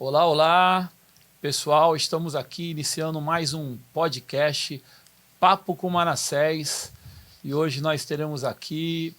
Olá, olá, pessoal, estamos aqui iniciando mais um podcast Papo com Manassés e hoje nós teremos aqui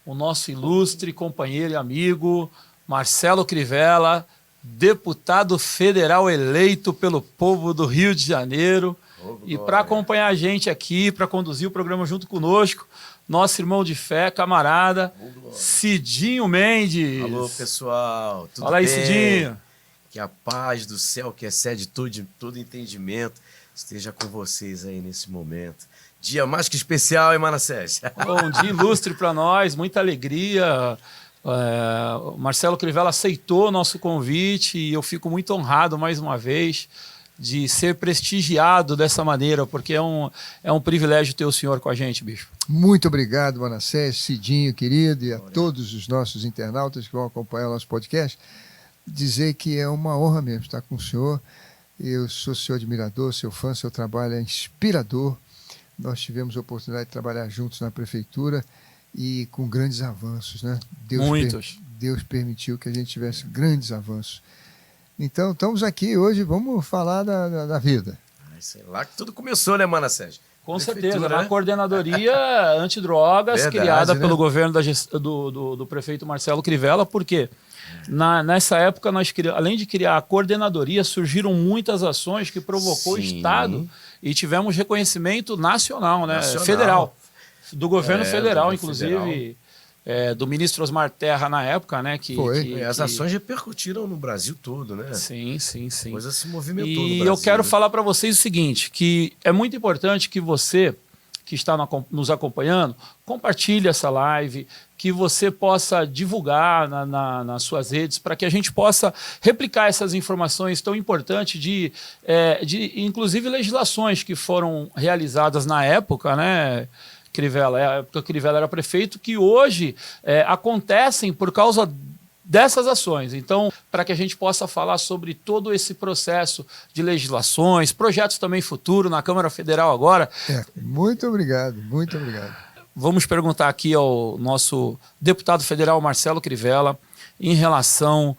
o nosso ilustre companheiro e amigo Marcelo Crivella, deputado federal eleito pelo povo do Rio de Janeiro. E para acompanhar a gente aqui, para conduzir o programa junto conosco, nosso irmão de fé, camarada, Cidinho Mendes. Alô, pessoal, tudo Fala aí, bem? Cidinho. Que a paz do céu, que excede todo entendimento, esteja com vocês aí nesse momento. Dia mais que especial, hein, Manassés? Um dia ilustre para nós, muita alegria. O Marcelo Crivella aceitou o nosso convite e eu fico muito honrado mais uma vez de ser prestigiado dessa maneira, porque é um privilégio ter o senhor com a gente, bispo. Muito obrigado, Manassés, Cidinho, querido, e a todos os nossos internautas que vão acompanhar o nosso podcast. Dizer que é uma honra mesmo estar com o senhor. Eu sou seu admirador, seu fã, seu trabalho é inspirador. Nós tivemos a oportunidade de trabalhar juntos na prefeitura e com grandes avanços, né? Muitos. Deus permitiu que a gente tivesse grandes avanços. Então, estamos aqui hoje, vamos falar da vida. Sei lá que tudo começou, né, Manassés? Com certeza, na coordenadoria antidrogas, verdade, criada, né, pelo governo do prefeito Marcelo Crivella, porque nessa época, além de criar a coordenadoria, surgiram muitas ações que provocou o Estado e tivemos reconhecimento nacional, né? Federal, do governo federal, inclusive, do ministro Osmar Terra na época, né? As ações repercutiram no Brasil todo, né? Sim. A coisa se movimentou no E Brasil, eu quero falar para vocês o seguinte, que é muito importante que você, que está nos acompanhando, compartilhe essa live, que você possa divulgar nas suas redes, para que a gente possa replicar essas informações tão importantes de inclusive, legislações que foram realizadas na época, né, Crivella, a época que Crivella era prefeito, que hoje acontecem por causa dessas ações. Então, para que a gente possa falar sobre todo esse processo de legislações, projetos também futuro na Câmara Federal agora. Muito obrigado, muito obrigado. Vamos perguntar aqui ao nosso deputado federal Marcelo Crivella em relação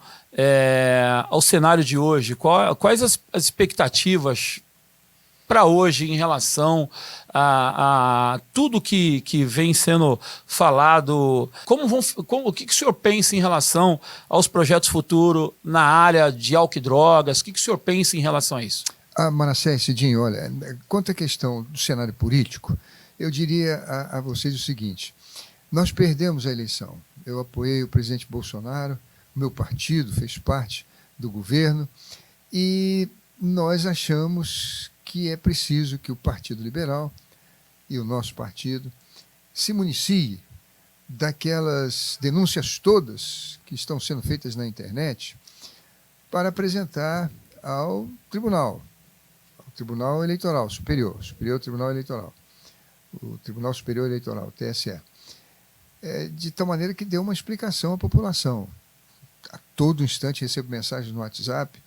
ao cenário de hoje. Quais as expectativas para hoje em relação a tudo que vem sendo falado? O que o senhor pensa em relação aos projetos futuros na área de álcool e drogas? O que o senhor pensa em relação a isso? Manassés, Cidinho, olha, quanto à questão do cenário político, eu diria a vocês o seguinte: nós perdemos a eleição. Eu apoiei o presidente Bolsonaro, o meu partido fez parte do governo e nós achamos que é preciso que o Partido Liberal e o nosso partido se municie daquelas denúncias todas que estão sendo feitas na internet para apresentar ao Tribunal Eleitoral Superior Tribunal Eleitoral, o Tribunal Superior Eleitoral, TSE, de tal maneira que dê uma explicação à população. A todo instante recebo mensagens no WhatsApp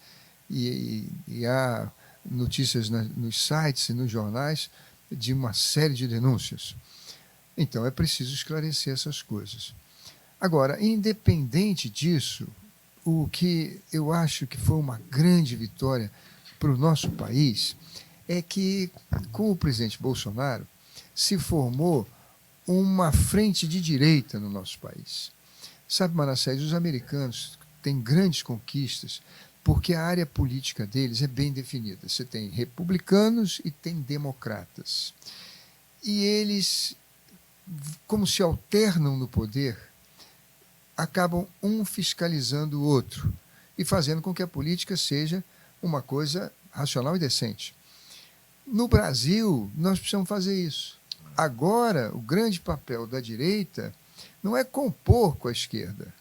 e há notícias nos sites e nos jornais de uma série de denúncias. Então, é preciso esclarecer essas coisas. Agora, independente disso, o que eu acho que foi uma grande vitória para o nosso país é que, com o presidente Bolsonaro, se formou uma frente de direita no nosso país. Sabe, Manassés, os americanos têm grandes conquistas porque a área política deles é bem definida. Você tem republicanos e tem democratas. E eles, como se alternam no poder, acabam um fiscalizando o outro e fazendo com que a política seja uma coisa racional e decente. No Brasil, nós precisamos fazer isso. Agora, o grande papel da direita não é compor com a esquerda,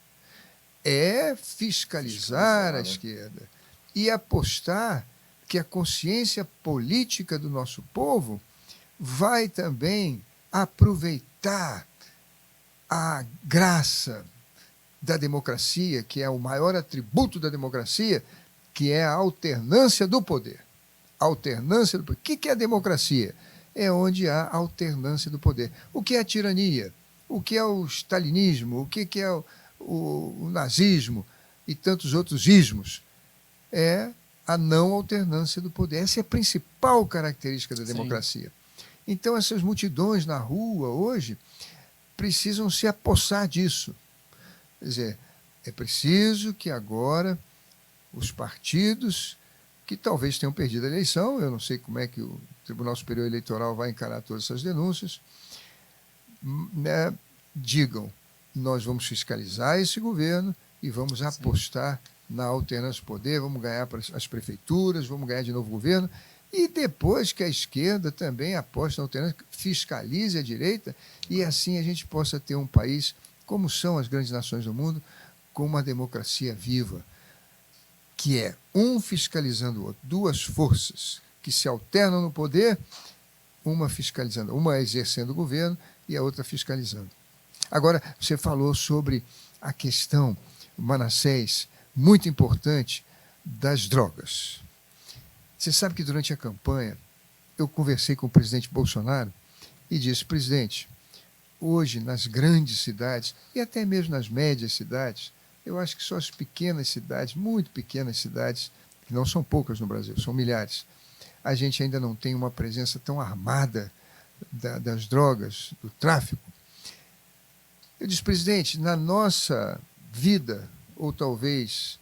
é fiscalizar a esquerda e apostar que a consciência política do nosso povo vai também aproveitar a graça da democracia, que é o maior atributo da democracia, que é a alternância do poder. Alternância do poder. O que é a democracia? É onde há alternância do poder. O que é a tirania? O que é o stalinismo? O que é o nazismo e tantos outros ismos? é a não alternância do poder. Essa é a principal característica da democracia. Então, essas multidões na rua hoje precisam se apossar disso. Quer dizer, é preciso que agora os partidos que talvez tenham perdido a eleição, eu não sei como é que o Tribunal Superior Eleitoral vai encarar todas essas denúncias, né, digam, nós vamos fiscalizar esse governo e vamos apostar na alternância do poder, vamos ganhar para as prefeituras, vamos ganhar de novo governo, e depois que a esquerda também aposte na alternância, fiscalize a direita, e assim a gente possa ter um país, como são as grandes nações do mundo, com uma democracia viva, que é um fiscalizando o outro, duas forças que se alternam no poder, uma fiscalizando, uma exercendo o governo e a outra fiscalizando. Agora, você falou sobre a questão, Manassés, muito importante, das drogas. Você sabe que durante a campanha eu conversei com o presidente Bolsonaro e disse, presidente, hoje nas grandes cidades e até mesmo nas médias cidades, eu acho que só as pequenas cidades, muito pequenas cidades, que não são poucas no Brasil, são milhares, a gente ainda não tem uma presença tão armada das drogas, do tráfico. Eu disse, presidente, na nossa vida, ou talvez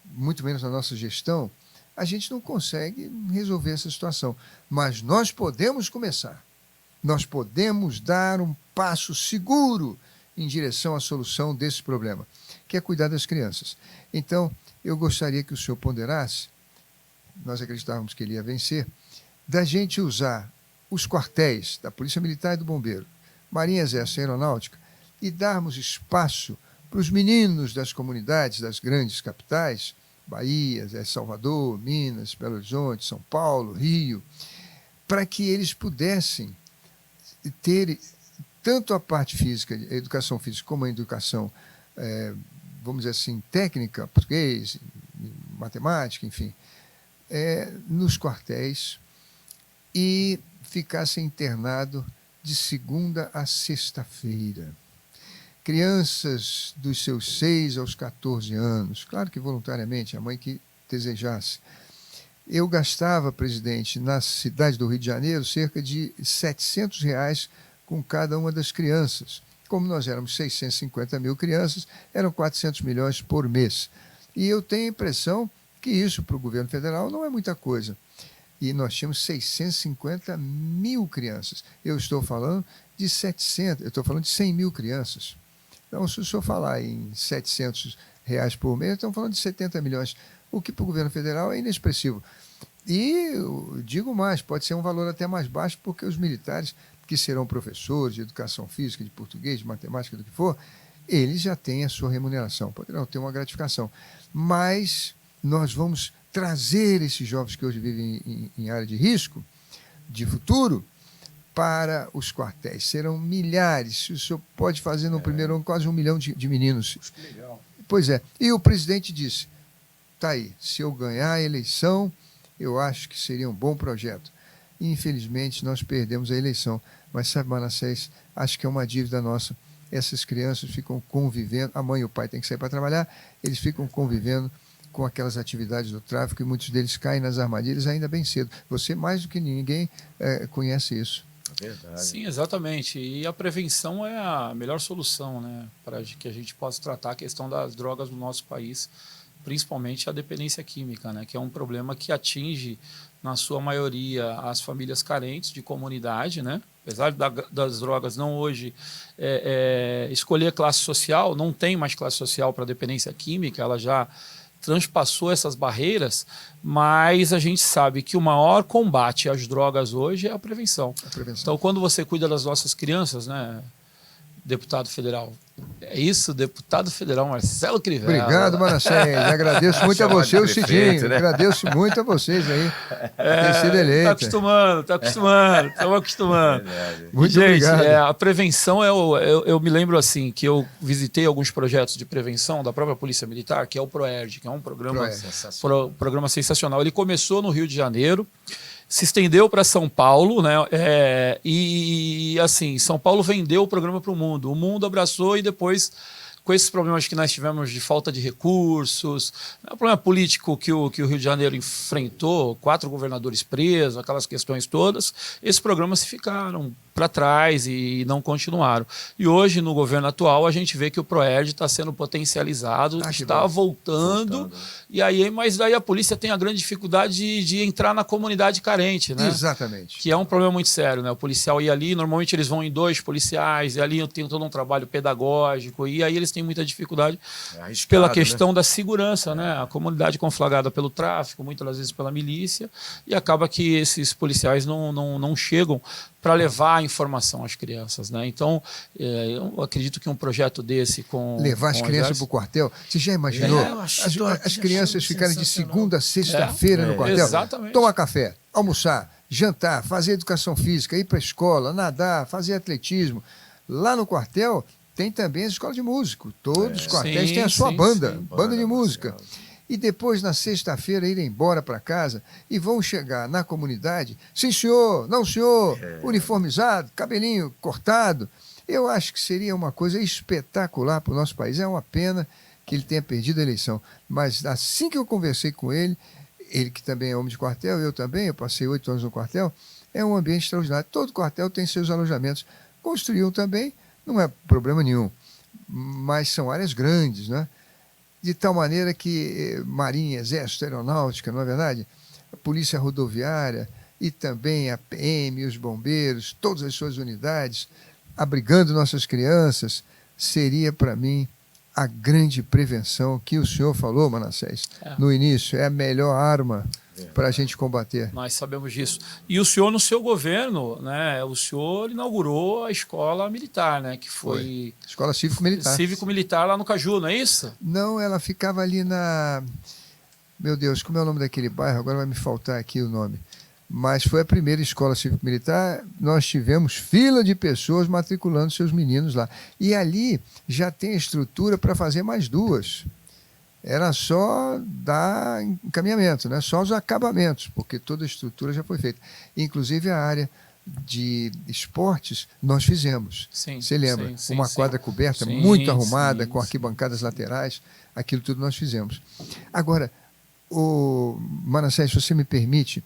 muito menos na nossa gestão, a gente não consegue resolver essa situação. Mas nós podemos começar. Nós podemos dar um passo seguro em direção à solução desse problema, que é cuidar das crianças. Então, eu gostaria que o senhor ponderasse, nós acreditávamos que ele ia vencer, da gente usar os quartéis da Polícia Militar e do Bombeiro, Marinha, Exército e Aeronáutica, e darmos espaço para os meninos das comunidades das grandes capitais, Bahia, Salvador, Minas, Belo Horizonte, São Paulo, Rio, para que eles pudessem ter tanto a parte física, a educação física, como a educação, vamos dizer assim, técnica, português, matemática, enfim, nos quartéis e ficassem internados de segunda a sexta-feira. Crianças dos seus 6 aos 14 anos, claro que voluntariamente, a mãe que desejasse. Eu gastava, presidente, na cidade do Rio de Janeiro, cerca de R$700 com cada uma das crianças. Como nós éramos 650 mil crianças, eram 400 milhões por mês. E eu tenho a impressão que isso para o governo federal não é muita coisa. E nós tínhamos 650 mil crianças. Eu estou falando de 700, eu estou falando de 100 mil crianças. Então, se o senhor falar em R$700 por mês, estamos falando de 70 milhões, o que para o governo federal é inexpressivo. E, eu digo mais, pode ser um valor até mais baixo, porque os militares, que serão professores de educação física, de português, de matemática, do que for, eles já têm a sua remuneração, poderão ter uma gratificação. Mas nós vamos trazer esses jovens que hoje vivem em área de risco, de futuro, para os quartéis. Serão milhares. O senhor pode fazer no primeiro ano quase 1 milhão de meninos. Que legal. Pois é. E o presidente disse, tá aí, se eu ganhar a eleição, eu acho que seria um bom projeto. E, infelizmente, nós perdemos a eleição. Mas, sabe, Manassés, acho que é uma dívida nossa. Essas crianças ficam convivendo, a mãe e o pai têm que sair para trabalhar, eles ficam convivendo com aquelas atividades do tráfico e muitos deles caem nas armadilhas ainda bem cedo. Você, mais do que ninguém, conhece isso. Verdade. Sim, exatamente. E a prevenção é a melhor solução, né, para que a gente possa tratar a questão das drogas no nosso país, principalmente a dependência química, né, que é um problema que atinge, na sua maioria, as famílias carentes de comunidade, né? Apesar das drogas não hoje escolher classe social, não tem mais classe social para dependência química, ela já transpassou essas barreiras, mas a gente sabe que o maior combate às drogas hoje é a prevenção. Então, quando você cuida das nossas crianças, né, deputado federal, é isso, deputado federal Marcelo Crivella. Obrigado, Manassés. Agradeço muito a você, o Cidinho. Né? Agradeço muito a vocês aí por ter sido eleito. Está acostumando, estamos acostumando. Muito gente, obrigado. A prevenção, eu me lembro assim, que eu visitei alguns projetos de prevenção da própria Polícia Militar, que é o PROERD, que é um programa sensacional. Ele começou no Rio de Janeiro, se estendeu para São Paulo, né? E assim, São Paulo vendeu o programa para o mundo abraçou e depois com esses problemas que nós tivemos de falta de recursos, o problema político que o Rio de Janeiro enfrentou, 4 governadores presos, aquelas questões todas, esses programas ficaram para trás e não continuaram. E hoje, no governo atual, a gente vê que o PROERD está sendo potencializado, está voltando. E aí, mas daí a polícia tem a grande dificuldade de entrar na comunidade carente, né? Exatamente. Que é um problema muito sério, né? O policial ia ali, normalmente eles vão em 2 policiais, e ali tem todo um trabalho pedagógico, e aí eles têm muita dificuldade pela questão da segurança, né? A comunidade conflagrada pelo tráfico, muitas das vezes pela milícia, e acaba que esses policiais não chegam para levar a informação às crianças, né? Então, eu acredito que um projeto desse com... Levar as crianças para o quartel. Você já imaginou? As crianças ficarem de segunda a sexta-feira no quartel? Exatamente. Tomar café, almoçar, jantar, fazer educação física, ir para a escola, nadar, fazer atletismo. Lá no quartel tem também a escola de músico. Todos os quartéis têm a sua banda de música. E depois, na sexta-feira, irem embora para casa e vão chegar na comunidade, sim senhor, não senhor, uniformizado, cabelinho cortado. Eu acho que seria uma coisa espetacular para o nosso país. É uma pena que ele tenha perdido a eleição. Mas assim que eu conversei com ele que também é homem de quartel, eu também, eu passei 8 anos no quartel, é um ambiente extraordinário. Todo quartel tem seus alojamentos. Construíam também, não é problema nenhum. Mas são áreas grandes, né? De tal maneira que Marinha, Exército, Aeronáutica, não é verdade? A Polícia Rodoviária e também a PM, os bombeiros, todas as suas unidades, abrigando nossas crianças, seria para mim a grande prevenção que o senhor falou, Manassés, no início. É a melhor arma para a gente combater. Nós sabemos disso. E o senhor, no seu governo, né, o senhor inaugurou a escola militar, né, que foi... Escola Cívico-Militar. Cívico-Militar lá no Caju, não é isso? Não, ela ficava ali na... Meu Deus, como é o nome daquele bairro? Agora vai me faltar aqui o nome. Mas foi a primeira escola cívico-militar. Nós tivemos fila de pessoas matriculando seus meninos lá. E ali já tem estrutura para fazer mais 2. Era só dar encaminhamento, né? Só os acabamentos, porque toda a estrutura já foi feita. Inclusive a área de esportes nós fizemos. Sim, você lembra? Sim, uma quadra coberta, muito arrumada, com arquibancadas laterais. Aquilo tudo nós fizemos. Agora, Manassés, se você me permite,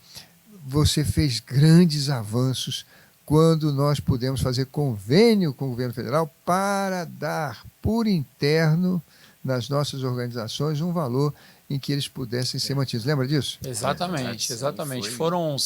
você fez grandes avanços quando nós pudemos fazer convênio com o governo federal para dar por interno nas nossas organizações um valor em que eles pudessem ser mantidos. Lembra disso? Exatamente, exatamente. Foram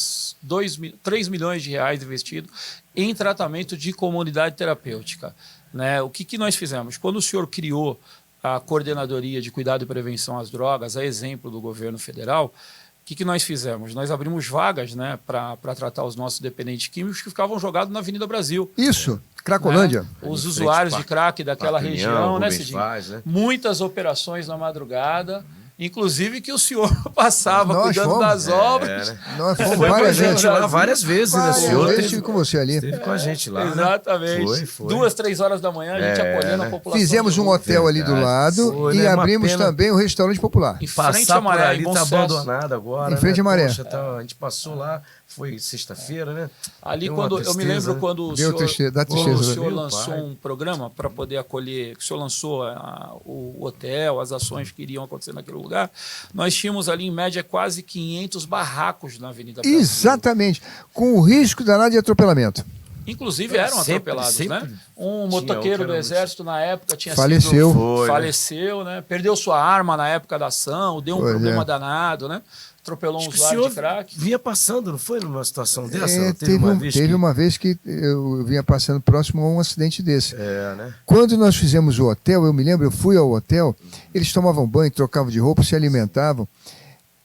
3 milhões de reais investidos em tratamento de comunidade terapêutica, né? O que nós fizemos? Quando o senhor criou a Coordenadoria de Cuidado e Prevenção às Drogas, a exemplo do governo federal, o que nós fizemos? Nós abrimos vagas, né, para tratar os nossos dependentes químicos que ficavam jogados na Avenida Brasil. Isso, Cracolândia. Né? Os usuários de crack daquela região, né, Cidinho? Né? Muitas operações na madrugada, inclusive que o senhor passava nós cuidando fomos. das obras. Né? Nós fomos várias vezes lá várias vezes, né? O senhor estive com você ali. Esteve com a gente lá. Exatamente. Né? Foi. 2, 3 horas da manhã, a gente acolhendo a população. Fizemos um hotel ali do lado e abrimos também o restaurante popular. Em frente à Maré, ali está abandonado agora. Em frente à Maré. Poxa, a gente passou lá, foi sexta-feira, né? Ali, quando eu me lembro quando o senhor lançou um programa para poder acolher, que o senhor lançou o hotel, as ações que iriam acontecer naquele lugar, nós tínhamos ali, em média, quase 500 barracos na Avenida Brasil. Exatamente, com o risco danado de atropelamento. Inclusive eram atropelados, né? Um motoqueiro do Exército na época tinha faleceu, né? Perdeu sua arma na época da ação, deu um problema danado, né? Atropelou um usuário de crack. Vinha passando, não foi numa situação dessa? Teve uma vez que eu vinha passando próximo a um acidente desse. Né? Quando nós fizemos o hotel, eu me lembro, eu fui ao hotel, eles tomavam banho, trocavam de roupa, se alimentavam.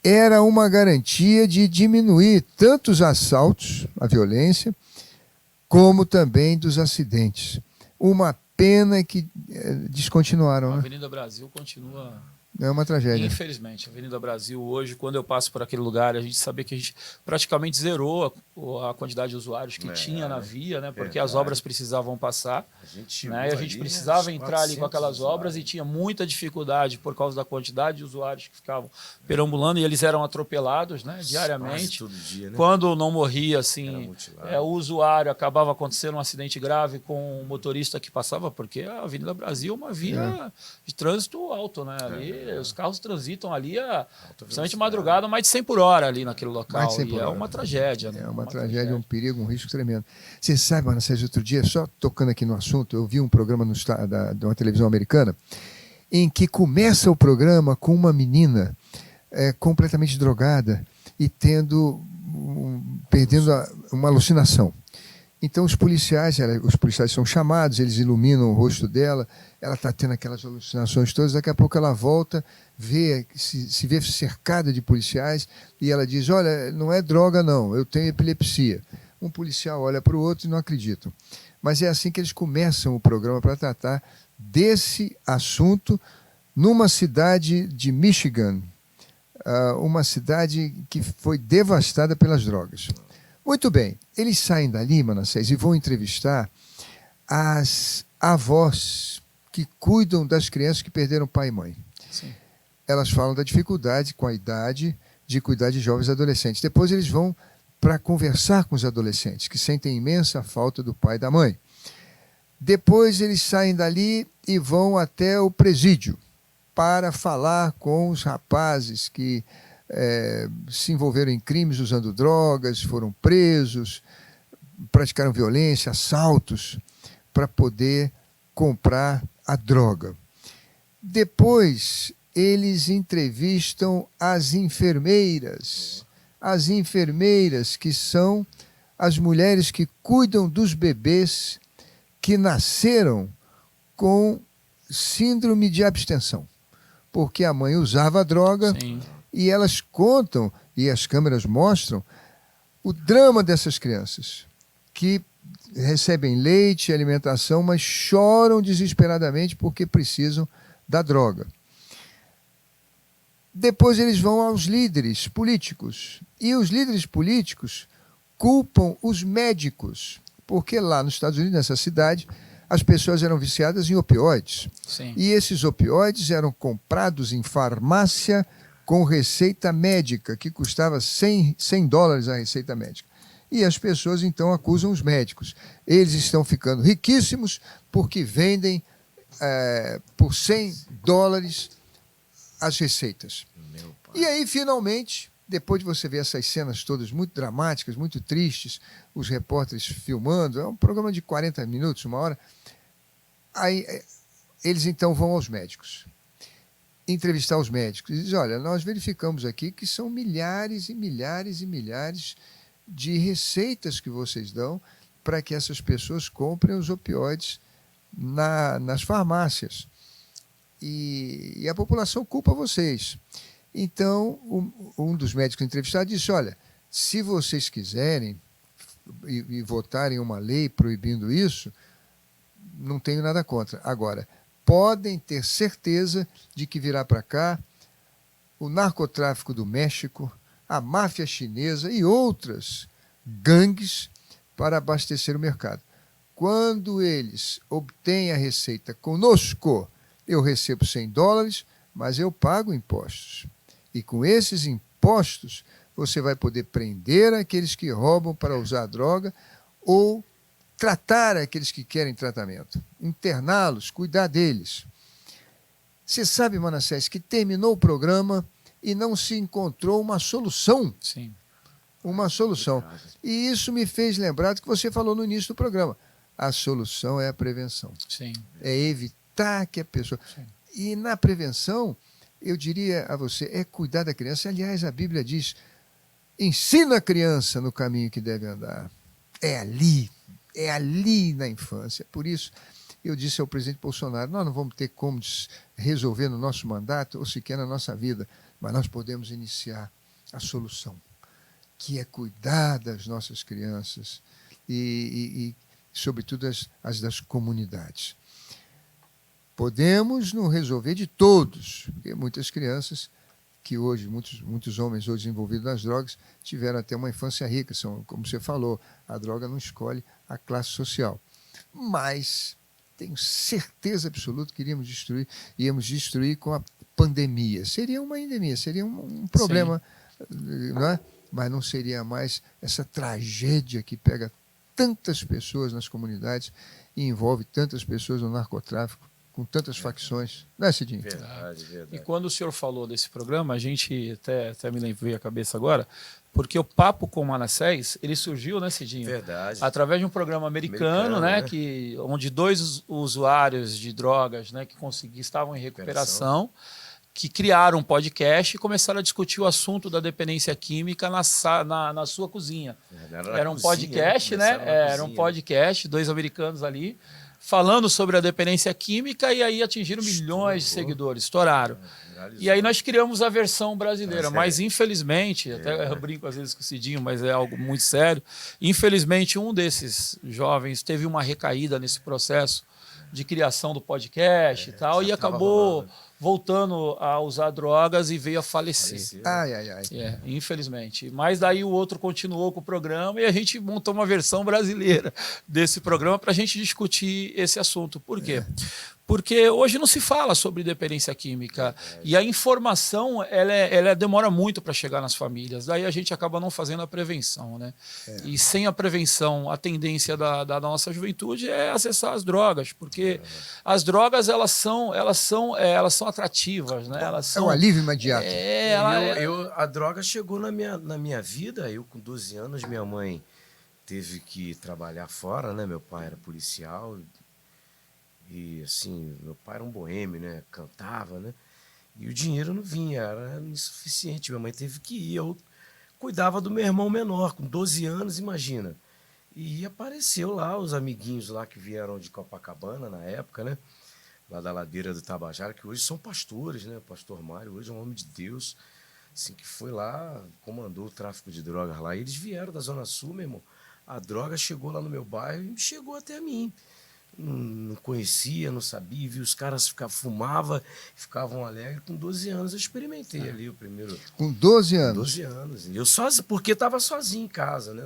Era uma garantia de diminuir tanto os assaltos, a violência, como também dos acidentes. Uma pena que descontinuaram. A né? Avenida Brasil continua É uma tragédia. Infelizmente, a Avenida Brasil hoje, quando eu passo por aquele lugar, a gente sabia que a gente praticamente zerou a quantidade de usuários que tinha na via, né? Porque as verdade. obras precisavam passar. A gente chegou Né? E a ali, gente precisava uns entrar ali com 400 aquelas obras e tinha muita dificuldade por causa da quantidade de usuários que ficavam perambulando e eles eram atropelados, né, quase diariamente. todo dia, né? Quando não morria, Era assim, mutilado. o usuário acabava acontecendo um acidente grave com o motorista que passava, porque a Avenida Brasil é uma via de trânsito alto, né? Ali, os carros transitam ali, principalmente velocidade. madrugada, mais de 100 por hora ali naquele Mais de local. 100 E por é hora. uma tragédia, né? É uma tragédia, um perigo, um risco tremendo. Você sabe, Ana Sérgio, outro dia, só tocando aqui no assunto, eu vi um programa de uma televisão americana em que começa o programa com uma menina completamente drogada e perdendo uma alucinação. Então os policiais são chamados, eles iluminam o rosto dela, ela está tendo aquelas alucinações todas, daqui a pouco ela volta, se vê cercada de policiais e ela diz, olha, não é droga não, eu tenho epilepsia. Um policial olha para o outro e não acreditam. Mas é assim que eles começam o programa para tratar desse assunto numa cidade de Michigan, uma cidade que foi devastada pelas drogas. Muito bem, eles saem dali, Manassés, e vão entrevistar as avós que cuidam das crianças que perderam pai e mãe. Sim. Elas falam da dificuldade com a idade de cuidar de jovens adolescentes. Depois eles vão para conversar com os adolescentes, que sentem imensa falta do pai e da mãe. Depois eles saem dali e vão até o presídio para falar com os rapazes que se envolveram em crimes usando drogas, foram presos, praticaram violência, assaltos, para poder comprar a droga. Depois, eles entrevistam as enfermeiras que são as mulheres que cuidam dos bebês que nasceram com síndrome de abstenção, porque a mãe usava a droga. Sim. E elas contam, e as câmeras mostram, o drama dessas crianças, que recebem leite e alimentação, mas choram desesperadamente porque precisam da droga. Depois eles vão aos líderes políticos, e os líderes políticos culpam os médicos, porque lá nos Estados Unidos, nessa cidade, as pessoas eram viciadas em opioides. Sim. E esses opioides eram comprados em farmácia com receita médica, que custava $100 a receita médica. E as pessoas, então, acusam os médicos. Eles estão ficando riquíssimos porque vendem por $100 as receitas. E aí, finalmente, depois de você ver essas cenas todas muito dramáticas, muito tristes, os repórteres filmando, é um programa de 40 minutos, uma hora, aí eles, então, vão aos médicos. Entrevistar os médicos e diz, olha, nós verificamos aqui que são milhares e milhares e milhares de receitas que vocês dão para que essas pessoas comprem os opioides nas farmácias. E a população culpa vocês. Então, um dos médicos entrevistados disse, olha, se vocês quiserem e votarem uma lei proibindo isso, não tenho nada contra. Agora, podem ter certeza de que virá para cá o narcotráfico do México, a máfia chinesa e outras gangues para abastecer o mercado. Quando eles obtêm a receita conosco, eu recebo $100, mas eu pago impostos. E com esses impostos, você vai poder prender aqueles que roubam para usar droga ou tratar aqueles que querem tratamento, interná-los, cuidar deles. Você sabe, Manassés, que terminou o programa e não se encontrou uma solução. Sim. Uma solução. E isso me fez lembrar do que você falou no início do programa. A solução é a prevenção. Sim. É evitar que a pessoa... Sim. E na prevenção, eu diria a você, é cuidar da criança. Aliás, a Bíblia diz, ensina a criança no caminho que deve andar. É ali na infância. Por isso, eu disse ao presidente Bolsonaro, nós não vamos ter como resolver no nosso mandato, ou sequer na nossa vida, mas nós podemos iniciar a solução, que é cuidar das nossas crianças e sobretudo, as das comunidades. podemos não resolver de todos, porque muitas crianças que hoje, muitos homens hoje envolvidos nas drogas, tiveram até uma infância rica, são, como você falou, a droga não escolhe a classe social. Mas tenho certeza absoluta que íamos destruir com a pandemia. Seria uma endemia, seria um problema, não é? Mas não seria mais essa tragédia que pega tantas pessoas nas comunidades e envolve tantas pessoas no narcotráfico, com tantas facções. Não é, Cidinho? Verdade, verdade. E quando o senhor falou desse programa, a gente até me veio a cabeça agora, porque o Papo com Manassés, ele surgiu, né, Cidinho? Verdade. Através de um programa americano, né, né? onde 2 usuários de drogas, né, que estavam em recuperação, que criaram um podcast e começaram a discutir o assunto da dependência química na sua cozinha. Era um podcast, né? Era um podcast, 2 americanos ali, falando sobre a dependência química, e aí atingiram milhões de seguidores, estouraram. E aí nós criamos a versão brasileira, mas infelizmente, até eu brinco às vezes com o Cidinho, mas é algo muito sério, infelizmente um desses jovens teve uma recaída nesse processo de criação do podcast e tal, e acabou voltando a usar drogas e veio a falecer. Ai. Infelizmente. Mas daí o outro continuou com o programa e a gente montou uma versão brasileira desse programa para a gente discutir esse assunto. Por quê? Porque hoje não se fala sobre dependência química e a informação ela demora muito para chegar nas famílias. Daí a gente acaba não fazendo a prevenção, né? E sem a prevenção, a tendência da nossa juventude é acessar as drogas, porque as drogas elas são atrativas, né? Elas são, é um alívio imediato. A droga chegou na minha vida. Eu com 12 anos, minha mãe teve que trabalhar fora, né? Meu pai era policial. E, assim, meu pai era um boêmio, né? Cantava, né? E o dinheiro não vinha, era insuficiente. Minha mãe teve que ir. Eu cuidava do meu irmão menor, com 12 anos, imagina. E apareceu lá os amiguinhos lá que vieram de Copacabana, na época, né? Lá da ladeira do Tabajara, que hoje são pastores, né? O pastor Mário hoje é um homem de Deus, assim, que foi lá, comandou o tráfico de drogas lá. E eles vieram da Zona Sul, meu irmão. A droga chegou lá no meu bairro e chegou até mim. Não conhecia, não sabia, vi os caras fumavam, ficavam alegres. Com 12 anos eu experimentei ali o primeiro. Com 12 anos? 12 anos. Eu sozinho, porque estava sozinho em casa, né?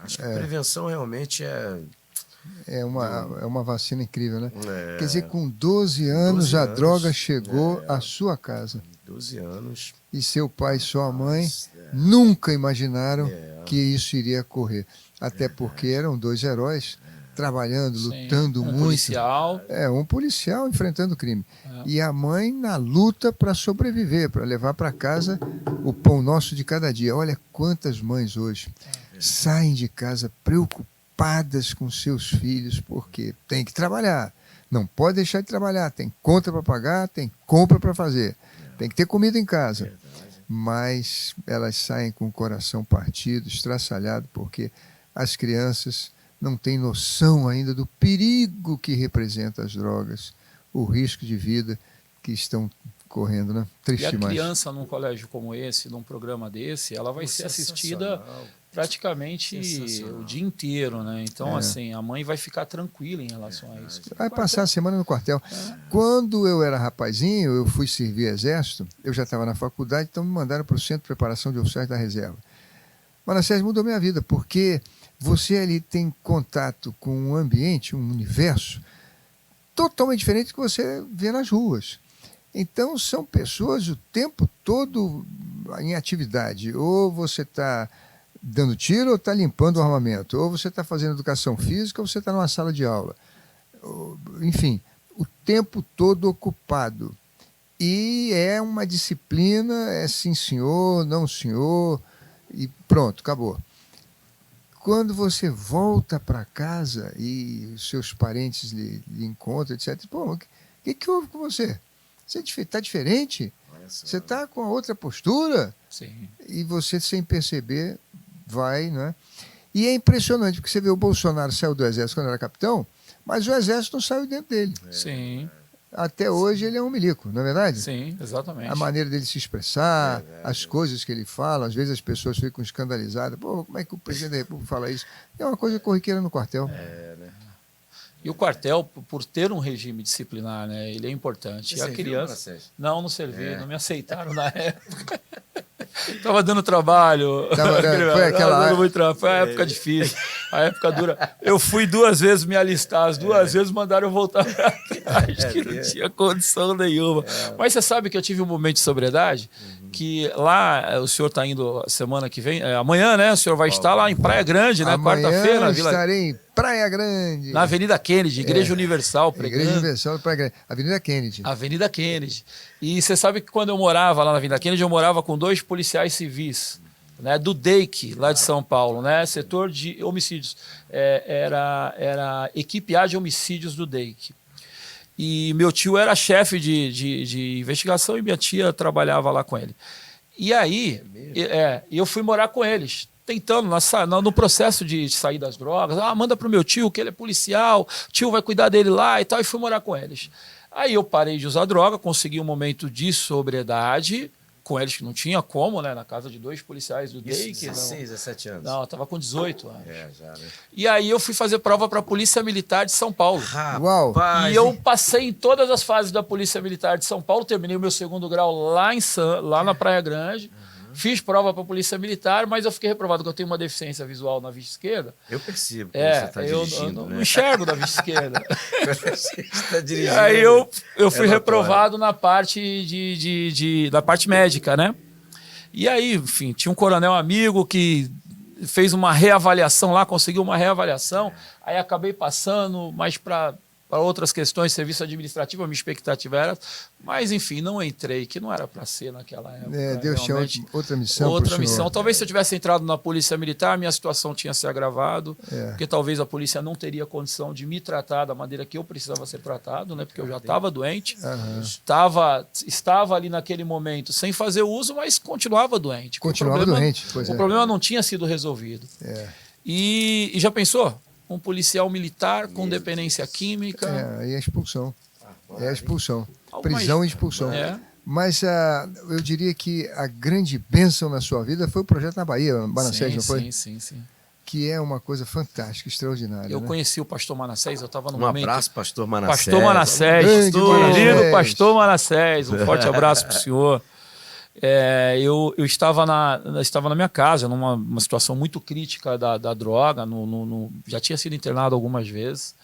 Acho que a prevenção realmente é uma vacina incrível, né? Quer dizer, com 12 anos a droga chegou à sua casa. 12 anos. E seu pai e sua mãe nunca imaginaram que isso iria ocorrer. Até porque eram 2 heróis trabalhando, lutando muito. Policial. Um policial enfrentando o crime. E a mãe na luta para sobreviver, para levar para casa o pão nosso de cada dia. Olha quantas mães hoje saem de casa preocupadas com seus filhos, porque tem que trabalhar. Não pode deixar de trabalhar. Tem conta para pagar, tem compra para fazer. Tem que ter comida em casa. Mas elas saem com o coração partido, estraçalhado, porque as crianças não têm noção ainda do perigo que representa as drogas, o risco de vida que estão correndo, né? Triste e a demais. Criança num colégio como esse, num programa desse, ela vai ser assistida praticamente o dia inteiro, né? Então, assim, a mãe vai ficar tranquila em relação a isso. Vai passar a semana no quartel. Quando eu era rapazinho, eu fui servir exército, eu já estava na faculdade, então me mandaram para o Centro de Preparação de Oficiais da Reserva. Manassés mudou minha vida, porque você ali tem contato com um ambiente, um universo totalmente diferente do que você vê nas ruas. Então, são pessoas o tempo todo em atividade. Ou você está dando tiro ou está limpando o armamento. Ou você está fazendo educação física ou você está numa sala de aula. Enfim, o tempo todo ocupado. E é uma disciplina, é sim senhor, não senhor, e pronto, acabou. Quando você volta para casa e seus parentes lhe encontram, etc., pô, o que houve com você? Você está diferente? Você está com a outra postura? Sim. E você, sem perceber, vai, né? E é impressionante, porque você vê o Bolsonaro saiu do Exército quando era capitão, mas o Exército não saiu dentro dele. Sim. Até hoje ele é um milico, não é verdade? Sim, exatamente. A maneira dele se expressar, as coisas que ele fala, às vezes as pessoas ficam escandalizadas. Pô, como é que o presidente da República fala isso? É uma coisa corriqueira no quartel. E E o quartel, por ter um regime disciplinar, né, ele é importante. Você E a serviu, criança... Manassés? Não servi, não me aceitaram na época. Tava dando trabalho. Foi a época difícil, a época dura. Eu fui 2 vezes me alistar, as 2 vezes mandaram eu voltar para trás, que não tinha condição nenhuma. Mas você sabe que eu tive um momento de sobriedade, que lá, o senhor está indo semana que vem, amanhã, né? O senhor vai estar lá em Praia Grande, né? Quarta-feira, na Vila... estarei em Praia Grande. Na Avenida Kennedy, Igreja Universal. Igreja Universal de Praia Grande. Avenida Kennedy. Avenida Kennedy. E você sabe que quando eu morava lá na Avenida Kennedy, eu morava com 2 policiais civis, né, do DEIC, lá de São Paulo, né? Setor de homicídios. Era equipe A de homicídios do DEIC. E meu tio era chefe de investigação e minha tia trabalhava lá com ele. E aí, eu fui morar com eles, tentando, no processo de sair das drogas. Manda pro meu tio, que ele é policial, o tio vai cuidar dele lá e tal, e fui morar com eles. Aí eu parei de usar droga, consegui um momento de sobriedade, com eles que não tinha como, né? Na casa de 2 policiais do DEIC. 16, 17 anos. Não, eu tava com 18 anos. Já, né? E aí eu fui fazer prova para a Polícia Militar de São Paulo. Uau! E eu passei em todas as fases da Polícia Militar de São Paulo, terminei o meu 2º grau lá na Praia Grande. Fiz prova para a Polícia Militar, mas eu fiquei reprovado porque eu tenho uma deficiência visual na vista esquerda. Eu percebo quando você está dirigindo, eu não enxergo da vista esquerda. Você está dirigindo. E aí eu fui reprovado na parte da parte médica, né? E aí, enfim, tinha um coronel amigo que fez uma reavaliação lá, conseguiu uma reavaliação, aí acabei passando mais para outras questões, serviço administrativo, a minha expectativa era, mas enfim, não entrei, que não era para ser naquela época. Deus tinha outra missão. Outra missão. Talvez se eu tivesse entrado na Polícia Militar, minha situação tinha se agravado, porque talvez a polícia não teria condição de me tratar da maneira que eu precisava ser tratado, né? Porque eu já estava doente, estava ali naquele momento sem fazer uso, mas continuava doente. Continuava doente, o problema não tinha sido resolvido. E já pensou? Um policial militar com dependência química. E a expulsão. É a expulsão. Prisão e expulsão. Mas eu diria que a grande bênção na sua vida foi o projeto na Bahia, Manassés, não foi? Sim. Que é uma coisa fantástica, extraordinária. Eu conheci o pastor Manassés, eu estava no momento... Um abraço, pastor Manassés. Pastor Manassés, querido pastor Manassés, um forte abraço para o senhor. Eu estava na minha casa, numa situação muito crítica da droga, já tinha sido internado algumas vezes,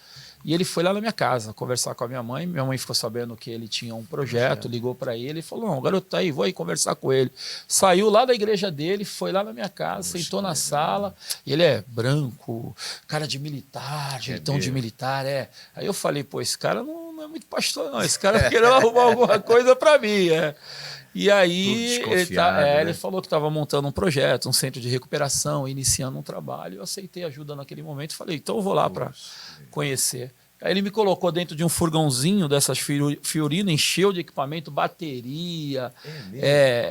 e ele foi lá na minha casa conversar com a minha mãe ficou sabendo que ele tinha um projeto, ligou para ele e falou, não, o garoto tá aí, vou aí conversar com ele. Saiu lá da igreja dele, foi lá na minha casa, sentou na sala, e ele é branco, cara de militar, jeitão de militar, Aí eu falei, pô, esse cara não é muito pastor não, esse cara querendo arrumar alguma coisa para mim, E aí ele falou que estava montando um projeto, um centro de recuperação, iniciando um trabalho. Eu aceitei ajuda naquele momento e falei, então eu vou lá para conhecer. Aí ele me colocou dentro de um furgãozinho dessas Fiorino, encheu de equipamento, bateria,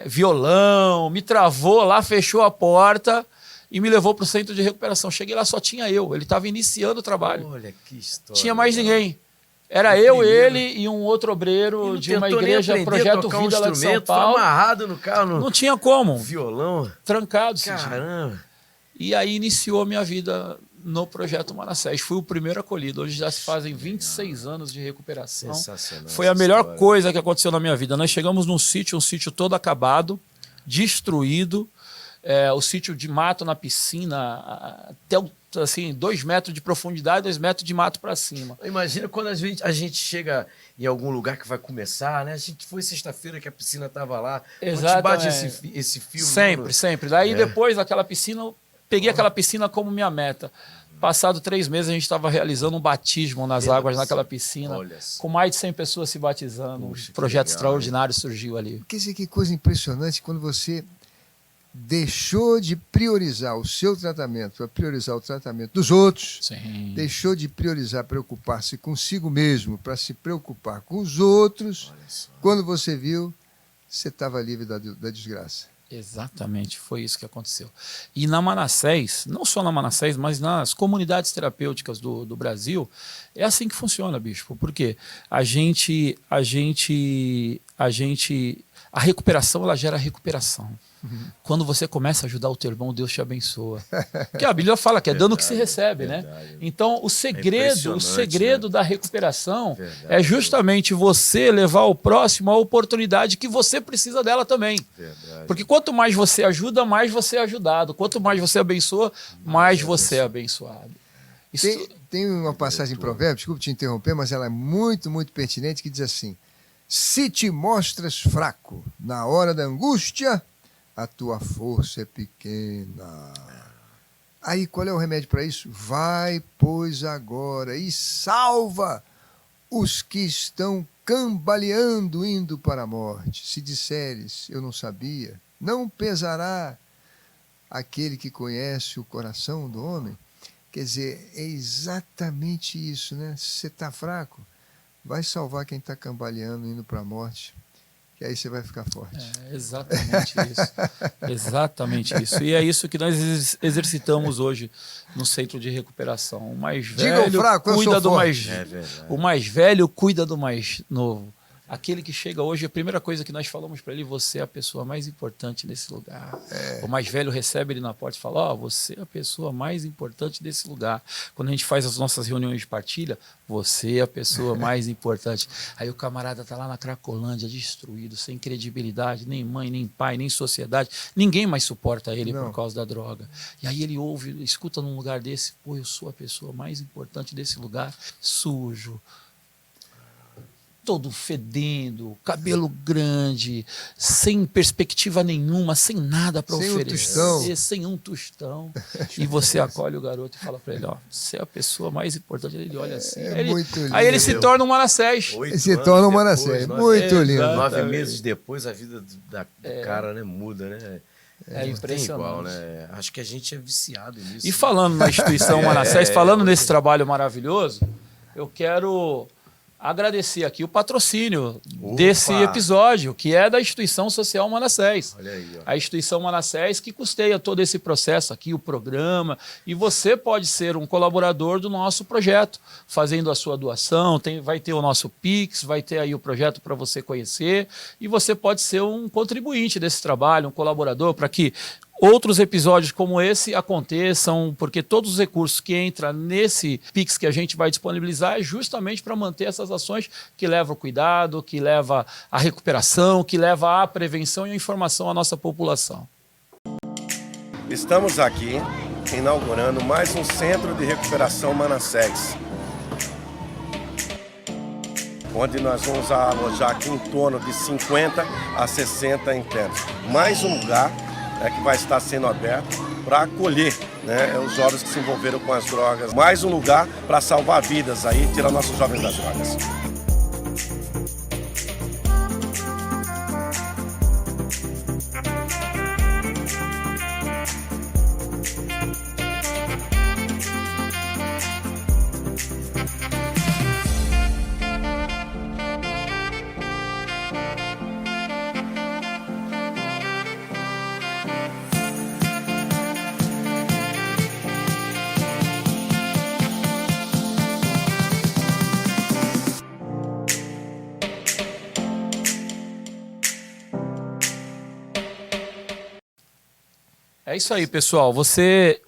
violão, me travou lá, fechou a porta e me levou para o centro de recuperação. Cheguei lá, só tinha eu, ele estava iniciando o trabalho. Olha que história. Tinha mais ninguém. Era eu, ele e um outro obreiro de uma igreja, Projeto Vida lá de São Paulo. Foi amarrado no carro. Não tinha como. Violão. Trancado. Caramba. E aí iniciou a minha vida no Projeto Manassés. Fui o primeiro acolhido. Hoje já se fazem 26 anos de recuperação. Sensacional. Foi a melhor coisa que aconteceu na minha vida. Nós chegamos num sítio, um sítio todo acabado, destruído. O sítio de mato na piscina, até assim, 2 metros de profundidade, 2 metros de mato para cima. Imagina quando a gente chega em algum lugar que vai começar, né? A gente foi sexta-feira que a piscina estava lá. Exatamente. A gente bate esse filme. Sempre. Daí depois daquela piscina, eu peguei aquela piscina como minha meta. Passado 3 meses, a gente estava realizando um batismo nas águas naquela piscina, com mais de 100 pessoas se batizando. Um projeto extraordinário surgiu ali. Quer dizer, que coisa impressionante quando você deixou de priorizar o seu tratamento para priorizar o tratamento dos outros. Sim. Deixou de priorizar preocupar-se consigo mesmo para se preocupar com os outros. Quando você viu, você estava livre da desgraça. Exatamente, foi isso que aconteceu. E na Manassés, não só na Manassés, mas nas comunidades terapêuticas do Brasil, é assim que funciona, bispo, porque a recuperação, ela gera recuperação. Quando você começa a ajudar o teu irmão, Deus te abençoa. Porque a Bíblia fala que é dando que se recebe, né? Então, o segredo da recuperação é justamente você levar ao próximo a oportunidade que você precisa dela também. Porque quanto mais você ajuda, mais você é ajudado. Quanto mais você abençoa, mais você é abençoado. Tem uma passagem em Provérbios, desculpe te interromper, mas ela é muito, muito pertinente, que diz assim: se te mostras fraco na hora da angústia, a tua força é pequena. Aí, qual é o remédio para isso? Vai, pois, agora e salva os que estão cambaleando, indo para a morte. Se disseres, eu não sabia, não pesará aquele que conhece o coração do homem. Quer dizer, é exatamente isso, né? Se você está fraco, vai salvar quem está cambaleando, indo para a morte, que aí você vai ficar forte. É exatamente isso. Exatamente isso. E é isso que nós exercitamos hoje no centro de recuperação. O mais velho cuida do mais... O mais velho cuida do mais novo. Aquele que chega hoje, a primeira coisa que nós falamos para ele: você é a pessoa mais importante desse lugar. O mais velho recebe ele na porta e fala: você é a pessoa mais importante desse lugar. Quando a gente faz as nossas reuniões de partilha, você é a pessoa mais importante. Aí o camarada está lá na Cracolândia, destruído, sem credibilidade, nem mãe, nem pai, nem sociedade. Ninguém mais suporta ele por causa da droga. E aí ele ouve, escuta num lugar desse: pô, eu sou a pessoa mais importante desse lugar, sujo, todo fedendo, cabelo grande, sem perspectiva nenhuma, sem nada para oferecer, sem um tostão. E você acolhe o garoto e fala para ele: você é a pessoa mais importante. Ele olha assim. Aí ele se torna um Manassés. Se torna um Manassés. Muito lindo. 9 meses depois, a vida do cara, né, muda, né? É impressionante. Igual, né? Acho que a gente é viciado nisso. E falando na instituição Manassés, falando nesse trabalho maravilhoso, eu quero agradecer aqui o patrocínio desse episódio, que é da Instituição Social Manassés. Olha aí, ó. A Instituição Manassés que custeia todo esse processo aqui, o programa, e você pode ser um colaborador do nosso projeto, fazendo a sua doação, vai ter o nosso Pix, vai ter aí o projeto para você conhecer, e você pode ser um contribuinte desse trabalho, um colaborador, para que outros episódios como esse aconteçam, porque todos os recursos que entram nesse Pix que a gente vai disponibilizar é justamente para manter essas ações que levam ao cuidado, que levam à recuperação, que levam à prevenção e à informação à nossa população. Estamos aqui inaugurando mais um centro de recuperação Manassés, onde nós vamos alojar aqui em torno de 50 a 60 internos. Mais um lugar que vai estar sendo aberto para acolher, né, os jovens que se envolveram com as drogas. Mais um lugar para salvar vidas aí, tirar nossos jovens das drogas. É isso aí, pessoal. Você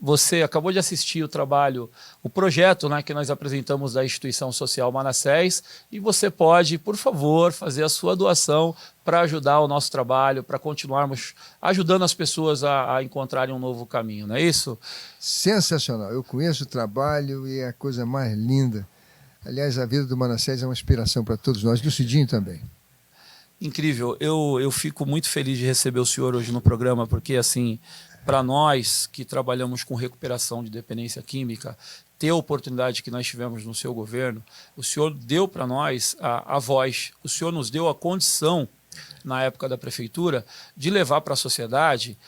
acabou de assistir o trabalho, o projeto, né, que nós apresentamos da Instituição Social Manassés, e você pode, por favor, fazer a sua doação para ajudar o nosso trabalho, para continuarmos ajudando as pessoas a encontrarem um novo caminho, não é isso? Sensacional. Eu conheço o trabalho e é a coisa mais linda. Aliás, a vida do Manassés é uma inspiração para todos nós, e o Cidinho também. Incrível. Eu fico muito feliz de receber o senhor hoje no programa, porque, assim, para nós que trabalhamos com recuperação de dependência química, ter a oportunidade que nós tivemos no seu governo, o senhor deu para nós a voz, o senhor nos deu a condição, na época da prefeitura, de levar para a sociedade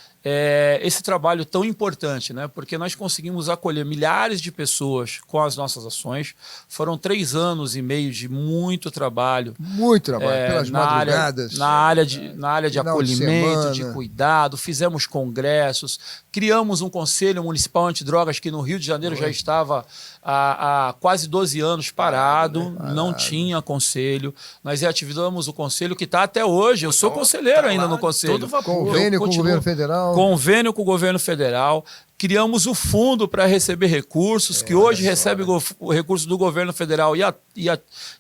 esse trabalho tão importante, né? Porque nós conseguimos acolher milhares de pessoas com as nossas ações. Foram 3 anos e meio de muito trabalho. Muito trabalho, pelas madrugadas. Na área de acolhimento, de cuidado. Fizemos congressos, criamos um conselho municipal antidrogas que no Rio de Janeiro já estava há quase 12 anos parado, não tinha conselho. Nós reativamos o conselho que está até hoje. eu sou conselheiro ainda no conselho. Todo vapor. Convênio com o continuo. governo federal. Convênio com o governo federal. Criamos o fundo para receber recursos, que hoje recebe o recurso do governo federal